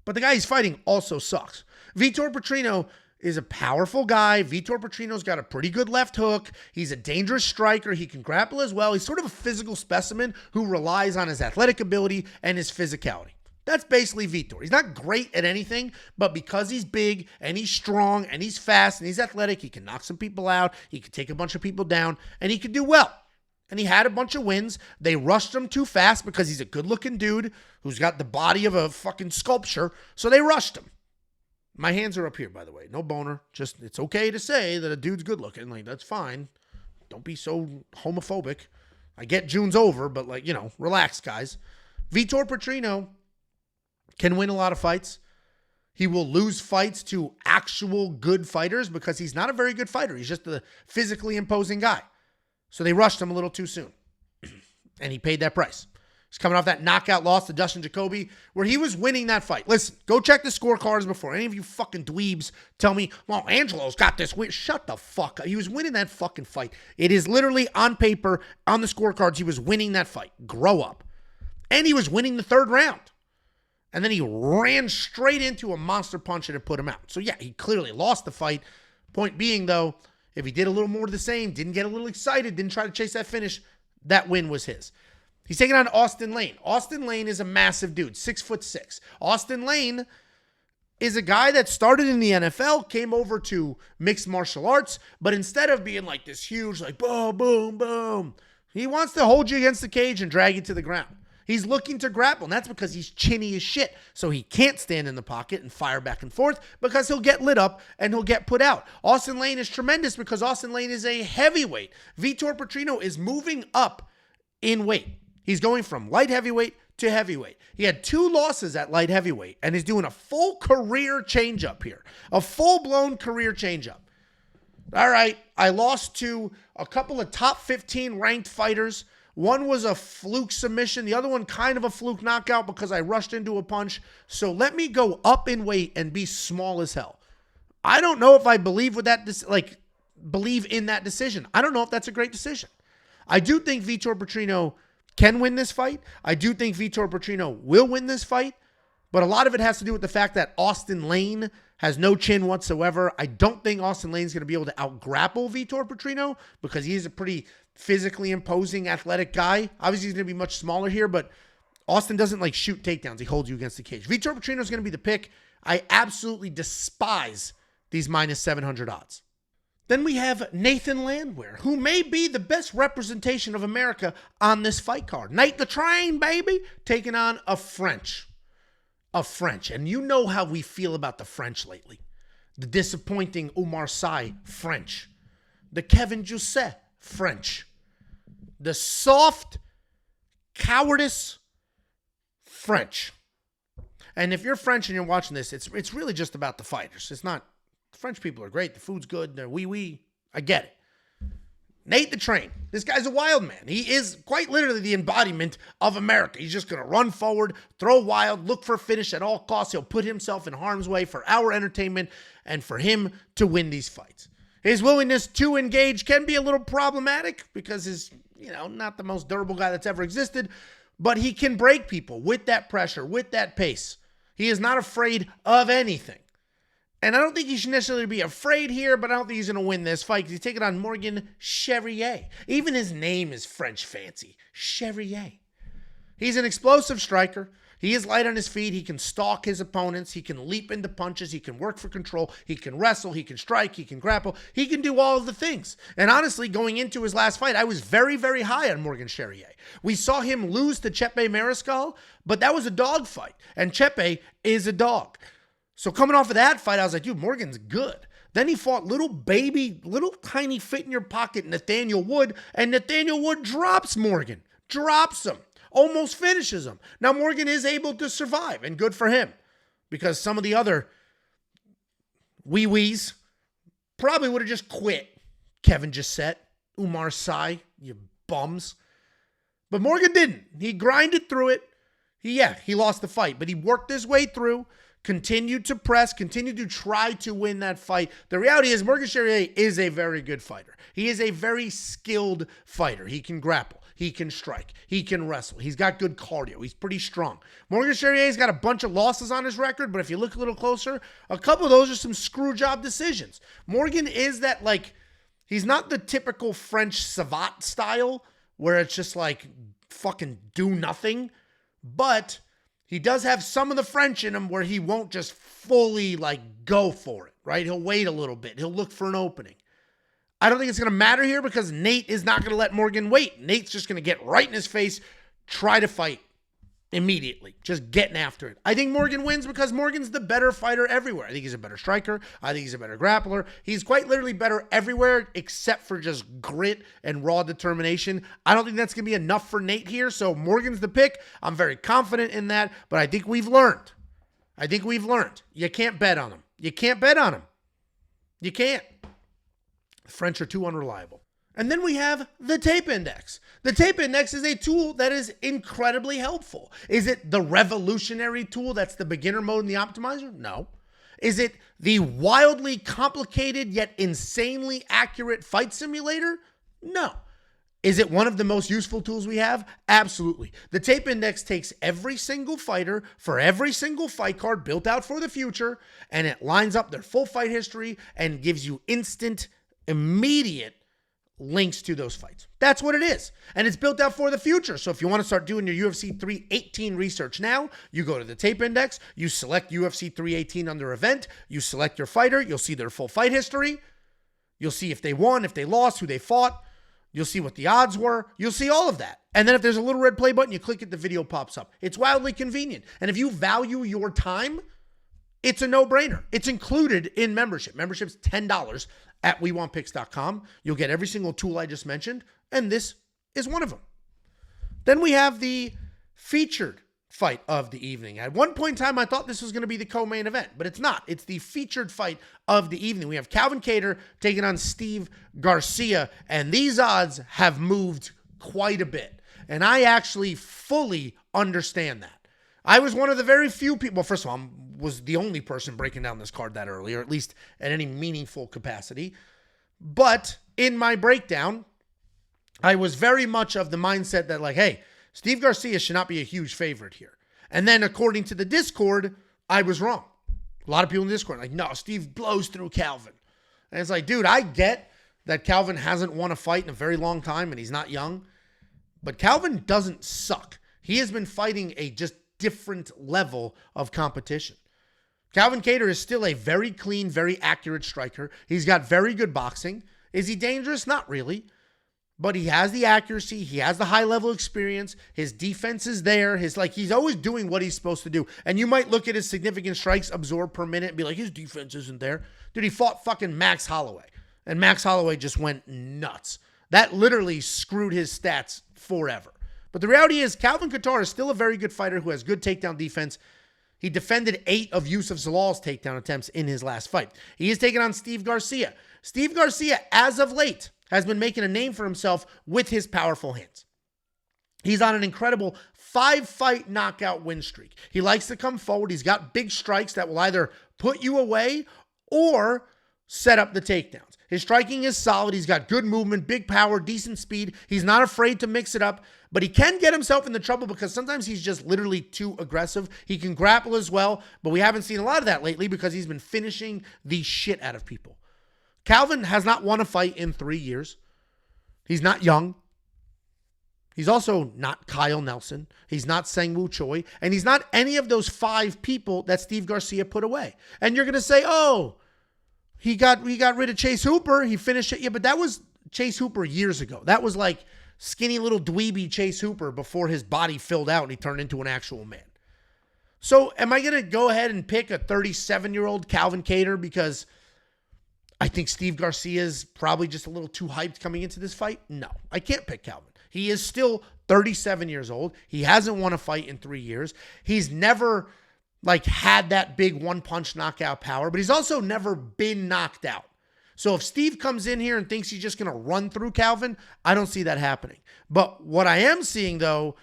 But the guy he's fighting also sucks. Vitor Petrino is a powerful guy. Vitor Petrino's got a pretty good left hook. He's a dangerous striker. He can grapple as well. He's sort of a physical specimen who relies on his athletic ability and his physicality. That's basically Vitor. He's not great at anything, but because he's big and he's strong and he's fast and he's athletic, he can knock some people out. He can take a bunch of people down and he can do well. And he had a bunch of wins. They rushed him too fast because he's a good-looking dude who's got the body of a fucking sculpture. So they rushed him. My hands are up here, by the way. No boner. Just, it's okay to say that a dude's good-looking. Like, that's fine. Don't be so homophobic. I get June's over, but, like, relax, guys. Vitor Petrino can win a lot of fights. He will lose fights to actual good fighters because he's not a very good fighter. He's just a physically imposing guy. So they rushed him a little too soon. And he paid that price. He's coming off that knockout loss to Dustin Jacoby where he was winning that fight. Listen, go check the scorecards before any of you fucking dweebs tell me, well, Angelo's got this win. Shut the fuck up. He was winning that fucking fight. It is literally on paper, on the scorecards, he was winning that fight. Grow up. And he was winning the third round. And then he ran straight into a monster punch and it put him out. So yeah, he clearly lost the fight. Point being, though, if he did a little more of the same, didn't get a little excited, didn't try to chase that finish, that win was his. He's taking on Austen Lane. Austen Lane is a massive dude, 6'6". Austen Lane is a guy that started in the NFL, came over to mixed martial arts, but instead of being like this huge, like boom, boom, boom, he wants to hold you against the cage and drag you to the ground. He's looking to grapple, and that's because he's chinny as shit. So he can't stand in the pocket and fire back and forth because he'll get lit up and he'll get put out. Austen Lane is tremendous because Austen Lane is a heavyweight. Vitor Petrino is moving up in weight. He's going from light heavyweight to heavyweight. He had 2 losses at light heavyweight, and he's doing a full career changeup here. A full-blown career changeup. All right, I lost to a couple of top 15 ranked fighters. One was a fluke submission. The other one kind of a fluke knockout because I rushed into a punch. So let me go up in weight and be small as hell. I don't know if I believe in that decision. I don't know if that's a great decision. I do think Vitor Petrino can win this fight. I do think Vitor Petrino will win this fight. But a lot of it has to do with the fact that Austen Lane has no chin whatsoever. I don't think Austen Lane's going to be able to out-grapple Vitor Petrino because he is a pretty physically imposing, athletic guy. Obviously, he's going to be much smaller here, but Austen doesn't like shoot takedowns. He holds you against the cage. Vitor Petrino is going to be the pick. I absolutely despise these minus 700 odds. Then we have Nathan Landwehr, who may be the best representation of America on this fight card. Nate the Train, baby, taking on a French. And you know how we feel about the French lately. The disappointing Omar Sy, French. The Kevin Jousset, French. The soft cowardice, French. And if you're French and you're watching this, it's really just about the fighters. It's not, French people are great. The food's good. They're wee. I get it. Nate the Train. This guy's a wild man. He is quite literally the embodiment of America. He's just going to run forward, throw wild, look for a finish at all costs. He'll put himself in harm's way for our entertainment and for him to win these fights. His willingness to engage can be a little problematic because he's, not the most durable guy that's ever existed, but he can break people with that pressure, with that pace. He is not afraid of anything. And I don't think he should necessarily be afraid here, but I don't think he's going to win this fight because he's taking on Morgan Charriere. Even his name is French fancy. Charriere. He's an explosive striker. He is light on his feet. He can stalk his opponents. He can leap into punches. He can work for control. He can wrestle. He can strike. He can grapple. He can do all of the things. And honestly, going into his last fight, I was very, very high on Morgan Charriere. We saw him lose to Chepe Mariscal, but that was a dog fight. And Chepe is a dog. So coming off of that fight, I was like, dude, Morgan's good. Then he fought little tiny fit in your pocket Nathaniel Wood, and Nathaniel Wood drops Morgan. Drops him. Almost finishes him. Now, Morgan is able to survive, and good for him, because some of the other wee-wees probably would have just quit. Kevin Gisette, Umar Sy, you bums. But Morgan didn't. He grinded through it. He lost the fight, but he worked his way through, continued to press, continued to try to win that fight. The reality is Morgan Charriere is a very good fighter. He is a very skilled fighter. He can grapple. He can strike. He can wrestle. He's got good cardio. He's pretty strong. Morgan Charriere's got a bunch of losses on his record, but if you look a little closer, a couple of those are some screw job decisions. Morgan is that, he's not the typical French savate style where it's just fucking do nothing, but he does have some of the French in him where he won't just fully go for it, right? He'll wait a little bit. He'll look for an opening. I don't think it's going to matter here because Nate is not going to let Morgan wait. Nate's just going to get right in his face, try to fight immediately, just getting after it. I think Morgan wins because Morgan's the better fighter everywhere. I think he's a better striker. I think he's a better grappler. He's quite literally better everywhere except for just grit and raw determination. I don't think that's going to be enough for Nate here, so Morgan's the pick. I'm very confident in that, but I think we've learned. You can't bet on him. You can't. The French are too unreliable. And then we have the tape index. The tape index is a tool that is incredibly helpful. Is it the revolutionary tool that's the beginner mode and the optimizer? No. Is it the wildly complicated yet insanely accurate fight simulator? No. Is it one of the most useful tools we have? Absolutely. The tape index takes every single fighter for every single fight card built out for the future, and it lines up their full fight history and gives you immediate links to those fights. That's what it is. And it's built out for the future. So if you want to start doing your UFC 318 research now, you go to the tape index, you select UFC 318 under event, you select your fighter, you'll see their full fight history, you'll see if they won, if they lost, who they fought, you'll see what the odds were, you'll see all of that. And then if there's a little red play button, you click it, the video pops up. It's wildly convenient. And if you value your time, it's a no-brainer. It's included in membership. Membership's $10 at WeWantPicks.com. You'll get every single tool I just mentioned, and this is one of them. Then we have the featured fight of the evening. At one point in time, I thought this was going to be the co-main event, but it's not. It's the featured fight of the evening. We have Calvin Kattar taking on Steve Garcia, and these odds have moved quite a bit. And I actually fully understand that. I was one of the very few people, first of all, I was the only person breaking down this card that early, or at least at any meaningful capacity. But in my breakdown, I was very much of the mindset that hey, Steve Garcia should not be a huge favorite here. And then according to the Discord, I was wrong. A lot of people in the Discord no, Steve blows through Calvin. And it's dude, I get that Calvin hasn't won a fight in a very long time and he's not young. But Calvin doesn't suck. He has been fighting a just different level of competition. Calvin Kattar is still a very clean, very accurate striker. He's got very good boxing. Is he dangerous? Not really. But he has the accuracy. He has the high level experience. His defense is there. He's always doing what he's supposed to do. And you might look at his significant strikes absorbed per minute and be his defense isn't there. Dude, he fought fucking Max Holloway. And Max Holloway just went nuts. That literally screwed his stats forever. But the reality is Calvin Kattar is still a very good fighter who has good takedown defense. He defended 8 of Yusuf Zalal's takedown attempts in his last fight. He is taking on Steve Garcia. Steve Garcia, as of late, has been making a name for himself with his powerful hands. He's on an incredible 5-fight knockout win streak. He likes to come forward. He's got big strikes that will either put you away or set up the takedowns. His striking is solid. He's got good movement, big power, decent speed. He's not afraid to mix it up, but he can get himself into trouble because sometimes he's just literally too aggressive. He can grapple as well, but we haven't seen a lot of that lately because he's been finishing the shit out of people. Calvin has not won a fight in 3 years. He's not young. He's also not Kyle Nelson. He's not Sang-Woo Choi. And he's not any of those 5 people that Steve Garcia put away. And you're going to say, oh, he got rid of Chase Hooper. He finished it. Yeah, but that was Chase Hooper years ago. That was like skinny little dweeby Chase Hooper before his body filled out and he turned into an actual man. So am I going to go ahead and pick a 37-year-old Calvin Kattar because I think Steve Garcia is probably just a little too hyped coming into this fight? No, I can't pick Calvin. He is still 37 years old. He hasn't won a fight in 3 years. He's never had that big one-punch knockout power, but he's also never been knocked out. So if Steve comes in here and thinks he's just going to run through Calvin, I don't see that happening. But what I am seeing, though,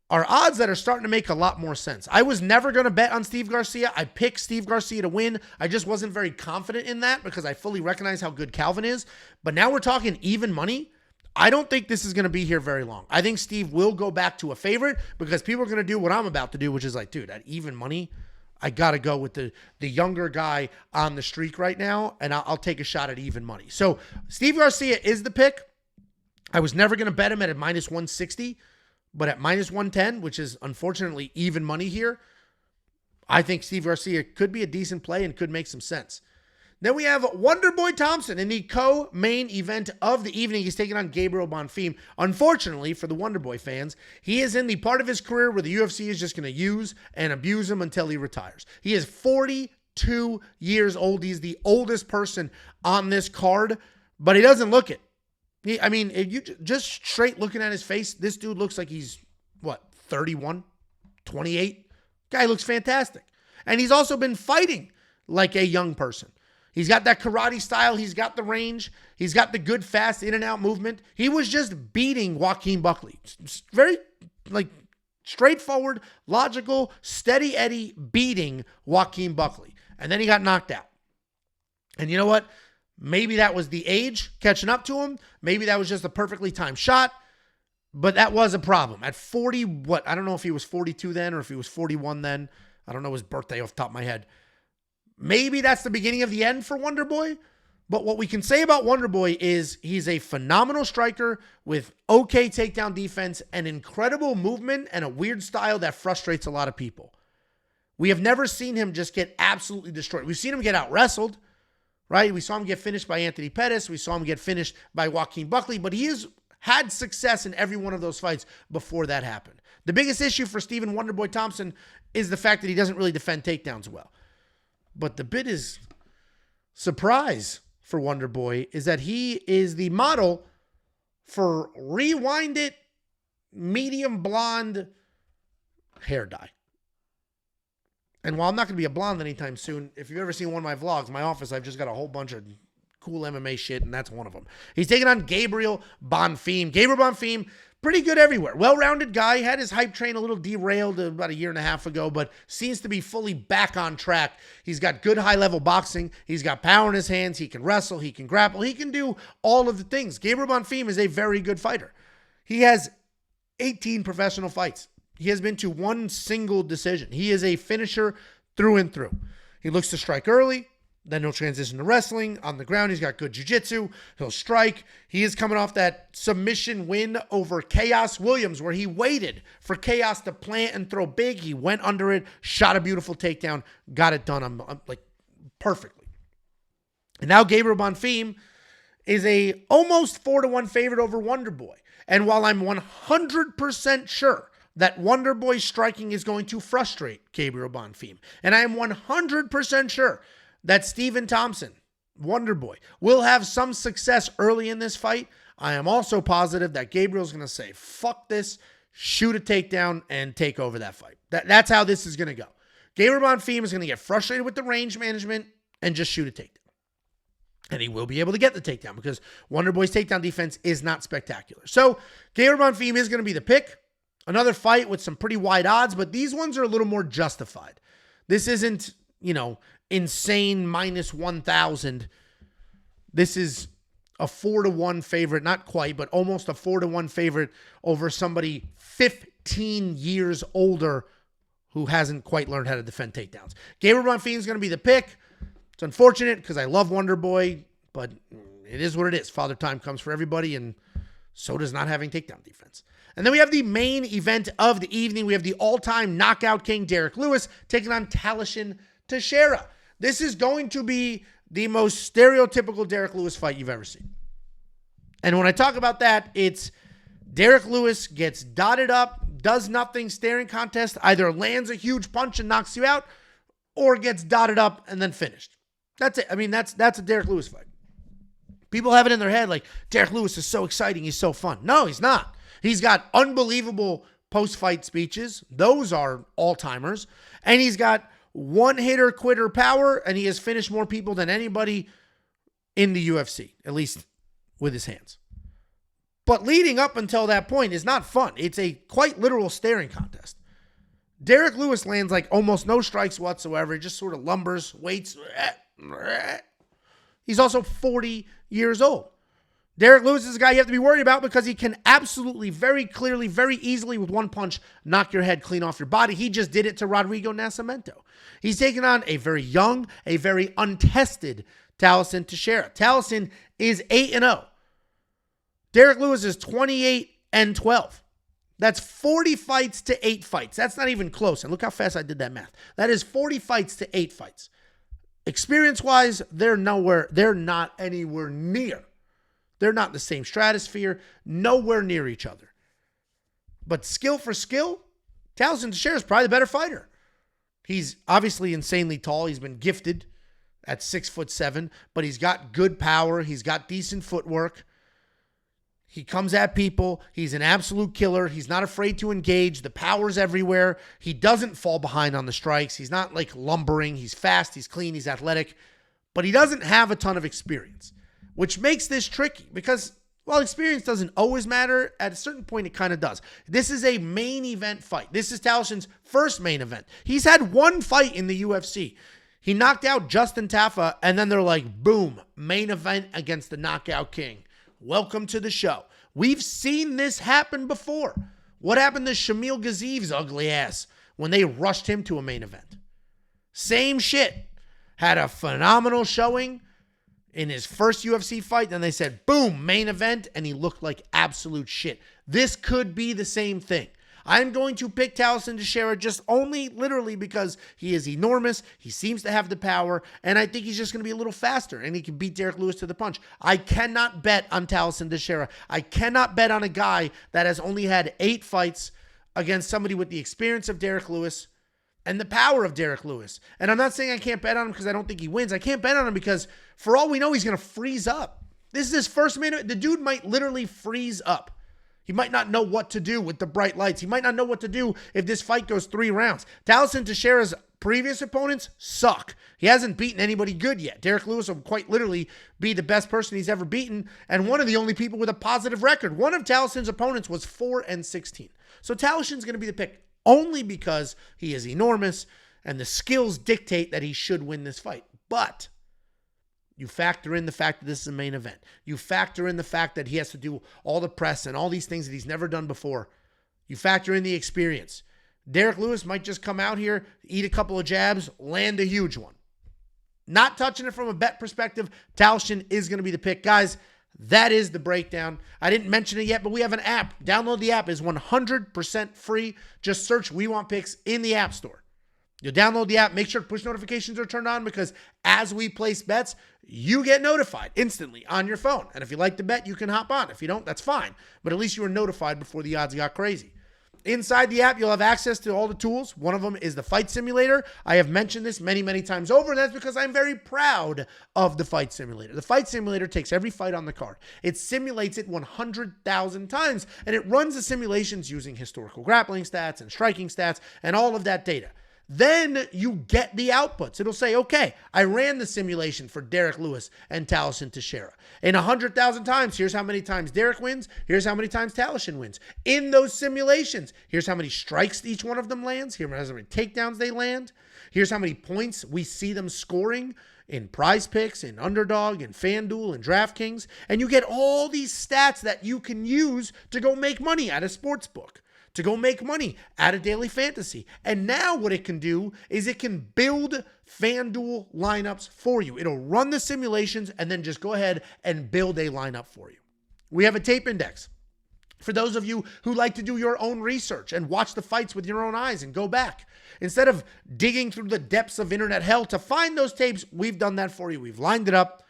are odds that are starting to make a lot more sense. I was never going to bet on Steve Garcia. I picked Steve Garcia to win. I just wasn't very confident in that because I fully recognize how good Calvin is. But now we're talking even money. I don't think this is going to be here very long. I think Steve will go back to a favorite because people are going to do what I'm about to do, which is like, dude, at even money, I got to go with the younger guy on the streak right now, and I'll take a shot at even money. So Steve Garcia is the pick. I was never going to bet him at a minus 160, but at minus 110, which is unfortunately even money here, I think Steve Garcia could be a decent play and could make some sense. Then we have Wonderboy Thompson in the co-main event of the evening. He's taking on Gabriel Bonfim. Unfortunately for the Wonderboy fans, he is in the part of his career where the UFC is just going to use and abuse him until he retires. He is 42 years old. He's the oldest person on this card, but he doesn't look it. If you just straight looking at his face, this dude looks like he's, 31, 28? Guy looks fantastic. And he's also been fighting like a young person. He's got that karate style. He's got the range. He's got the good, fast in and out movement. He was just beating Joaquin Buckley. Very, straightforward, logical, steady Eddie beating Joaquin Buckley. And then he got knocked out. And you know what? Maybe that was the age catching up to him. Maybe that was just a perfectly timed shot. But that was a problem. At 40, I don't know if he was 42 then or if he was 41 then. I don't know his birthday off the top of my head. Maybe that's the beginning of the end for Wonderboy. But what we can say about Wonderboy is he's a phenomenal striker with okay takedown defense and incredible movement and a weird style that frustrates a lot of people. We have never seen him just get absolutely destroyed. We've seen him get out-wrestled, right? We saw him get finished by Anthony Pettis. We saw him get finished by Joaquin Buckley. But he has had success in every one of those fights before that happened. The biggest issue for Stephen Wonderboy Thompson is the fact that he doesn't really defend takedowns well. But the bit is surprise for Wonderboy is that he is the model for rewind it, medium blonde hair dye. And while I'm not going to be a blonde anytime soon, if you've ever seen one of my vlogs, my office, I've just got a whole bunch of cool MMA shit, and that's one of them. He's taking on Gabriel Bonfim. Gabriel Bonfim, pretty good everywhere. Well-rounded guy. Had his hype train a little derailed about a year and a half ago, but seems to be fully back on track. He's got good high-level boxing. He's got power in his hands. He can wrestle. He can grapple. He can do all of the things. Gabriel Bonfim is a very good fighter. He has 18 professional fights. He has been to one single decision. He is a finisher through and through. He looks to strike early. Then he'll transition to wrestling. On the ground, he's got good jiu-jitsu. He'll strike. He is coming off that submission win over Chaos Williams, where he waited for Chaos to plant and throw big. He went under it, shot a beautiful takedown, got it done perfectly. And now Gabriel Bonfim is a almost 4-1 favorite over Wonderboy. And while I'm 100% sure that Wonderboy's striking is going to frustrate Gabriel Bonfim, and I am 100% sure that Stephen Thompson, Wonderboy, will have some success early in this fight, I am also positive that Gabriel's going to say, fuck this, shoot a takedown, and take over that fight. That's how this is going to go. Gabriel Bonfim is going to get frustrated with the range management and just shoot a takedown. And he will be able to get the takedown because Wonderboy's takedown defense is not spectacular. So Gabriel Bonfim is going to be the pick. Another fight with some pretty wide odds, but these ones are a little more justified. This isn't, insane minus 1,000. This is a 4-1 favorite, not quite, but almost a 4-1 favorite over somebody 15 years older who hasn't quite learned how to defend takedowns. Gabriel Bonfim is going to be the pick. It's unfortunate because I love Wonder Boy, but it is what it is. Father time comes for everybody, and so does not having takedown defense. And then we have the main event of the evening. We have the all-time knockout king, Derek Lewis, taking on Teixeira. This is going to be the most stereotypical Derek Lewis fight you've ever seen. And when I talk about that, it's Derek Lewis gets dotted up, does nothing, staring contest, either lands a huge punch and knocks you out, or gets dotted up and then finished. That's it. I mean, that's a Derek Lewis fight. People have it in their head like, Derek Lewis is so exciting, he's so fun. No, he's not. He's got unbelievable post-fight speeches. Those are all-timers. And he's got one-hitter quitter power, and he has finished more people than anybody in the UFC, at least with his hands. But leading up until that point is not fun. It's a quite literal staring contest. Derek Lewis lands like almost no strikes whatsoever. He just sort of lumbers, waits. He's also 40 years old. Derek Lewis is a guy you have to be worried about because he can absolutely, very clearly, very easily with one punch knock your head clean off your body. He just did it to Rodrigo Nascimento. He's taking on a very young, a very untested Thaleson Teixeira. Thaleson is 8-0. Derek Lewis is 28-12. That's 40 fights to 8 fights. That's not even close. And look how fast I did that math. That is 40 fights to 8 fights. Experience-wise, they're not anywhere near. They're not in the same stratosphere, nowhere near each other. But skill for skill, Thaleson Teixeira is probably the better fighter. He's obviously insanely tall. He's been gifted at 6'7", but he's got good power. He's got decent footwork. He comes at people. He's an absolute killer. He's not afraid to engage. The power's everywhere. He doesn't fall behind on the strikes. He's not like lumbering. He's fast. He's clean. He's athletic. But he doesn't have a ton of experience, which makes this tricky because, while experience doesn't always matter, at a certain point it kind of does. This is a main event fight. This is Taleson's first main event. He's had one fight in the UFC. He knocked out Justin Tafa, and then they're like, boom, main event against the knockout king. Welcome to the show. We've seen this happen before. What happened to Shamil Gaziv's ugly ass when they rushed him to a main event? Same shit. Had a phenomenal showing in his first UFC fight. Then they said, boom, main event, and he looked like absolute shit. This could be the same thing. I'm going to pick Thaleson Teixeira just only literally because he is enormous. He seems to have the power, and I think he's just going to be a little faster, and he can beat Derek Lewis to the punch. I cannot bet on Thaleson Teixeira. I cannot bet on a guy that has only had 8 fights against somebody with the experience of Derek Lewis and the power of Derek Lewis. And I'm not saying I can't bet on him because I don't think he wins. I can't bet on him because, for all we know, he's going to freeze up. This is his first minute. The dude might literally freeze up. He might not know what to do with the bright lights. He might not know what to do if this fight goes 3 rounds. Thaleson Teixeira's previous opponents suck. He hasn't beaten anybody good yet. Derek Lewis will quite literally be the best person he's ever beaten and one of the only people with a positive record. One of Taleson's opponents was 4-16. So Taleson's going to be the pick only because he is enormous and the skills dictate that he should win this fight. But you factor in the fact that this is a main event. You factor in the fact that he has to do all the press and all these things that he's never done before. You factor in the experience. Derek Lewis might just come out here, eat a couple of jabs, land a huge one. Not touching it from a bet perspective, Thaleson is going to be the pick. Guys, that is the breakdown. I didn't mention it yet, but we have an app. Download the app. It's 100% free. Just search We Want Picks in the App Store. You'll download the app. Make sure push notifications are turned on because as we place bets, you get notified instantly on your phone. And if you like the bet, you can hop on. If you don't, that's fine. But at least you were notified before the odds got crazy. Inside the app, you'll have access to all the tools. One of them is the Fight Simulator. I have mentioned this many, many times over, and that's because I'm very proud of the Fight Simulator. The Fight Simulator takes every fight on the card. It simulates it 100,000 times, and it runs the simulations using historical grappling stats and striking stats and all of that data. Then you get the outputs. It'll say, okay, I ran the simulation for Derek Lewis and Taliesin Teixeira. In 100,000 times, here's how many times Derek wins. Here's how many times Taliesin wins. In those simulations, here's how many strikes each one of them lands. Here's how many takedowns they land. Here's how many points we see them scoring in Prize Picks, in Underdog, in FanDuel, in DraftKings. And you get all these stats that you can use to go make money at a sports book, to go make money at a daily fantasy. And now what it can do is it can build FanDuel lineups for you. It'll run the simulations and then just go ahead and build a lineup for you. We have a tape index. For those of you who like to do your own research and watch the fights with your own eyes and go back, instead of digging through the depths of internet hell to find those tapes, we've done that for you. We've lined it up.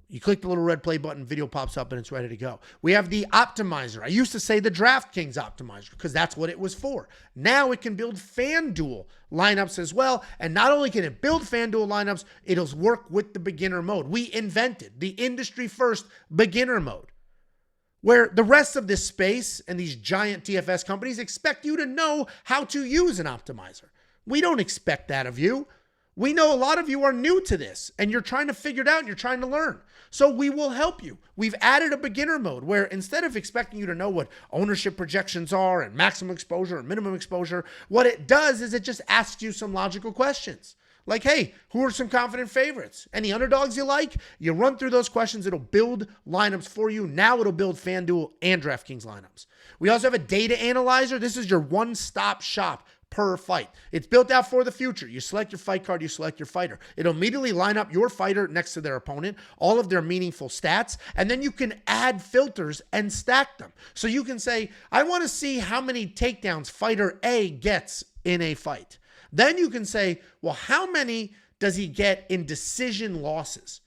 You click the little red play button, video pops up, and it's ready to go. We have the optimizer. I used to say the DraftKings optimizer because that's what it was for. Now it can build FanDuel lineups as well. And not only can it build FanDuel lineups, it'll work with the beginner mode. We invented the industry first beginner mode, where the rest of this space and these giant TFS companies expect you to know how to use an optimizer. We don't expect that of you. We know a lot of you are new to this and you're trying to figure it out and you're trying to learn. So we will help you. We've added a beginner mode where instead of expecting you to know what ownership projections are and maximum exposure and minimum exposure, what it does is it just asks you some logical questions. Like, hey, who are some confident favorites? Any underdogs you like? You run through those questions. It'll build lineups for you. Now it'll build FanDuel and DraftKings lineups. We also have a data analyzer. This is your one-stop shop per fight. It's built out for the future. You select your fight card, you select your fighter. It'll immediately line up your fighter next to their opponent, all of their meaningful stats, and then you can add filters and stack them. So you can say, I want to see how many takedowns fighter A gets in a fight. Then you can say, well, how many does he get in decision losses?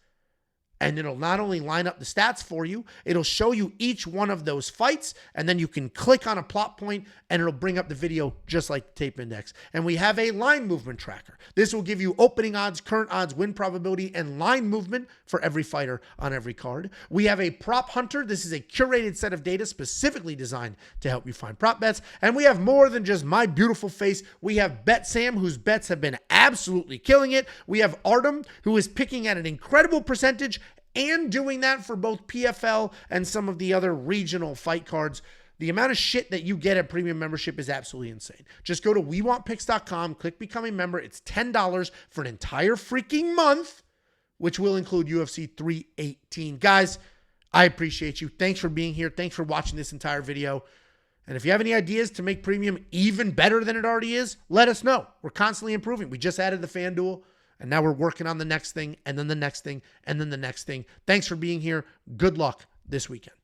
And it'll not only line up the stats for you, it'll show you each one of those fights, and then you can click on a plot point and it'll bring up the video just like the tape index. And we have a line movement tracker. This will give you opening odds, current odds, win probability, and line movement for every fighter on every card. We have a prop hunter. This is a curated set of data specifically designed to help you find prop bets. And we have more than just my beautiful face. We have Bet Sam, whose bets have been absolutely killing it. We have Artem, who is picking at an incredible percentage and doing that for both PFL and some of the other regional fight cards. The amount of shit that you get at premium membership is absolutely insane. Just go to WeWantPicks.com, click Become a Member. It's $10 for an entire freaking month, which will include UFC 318. Guys, I appreciate you. Thanks for being here. Thanks for watching this entire video. And if you have any ideas to make premium even better than it already is, let us know. We're constantly improving. We just added the FanDuel. And now we're working on the next thing, and then the next thing, and then the next thing. Thanks for being here. Good luck this weekend.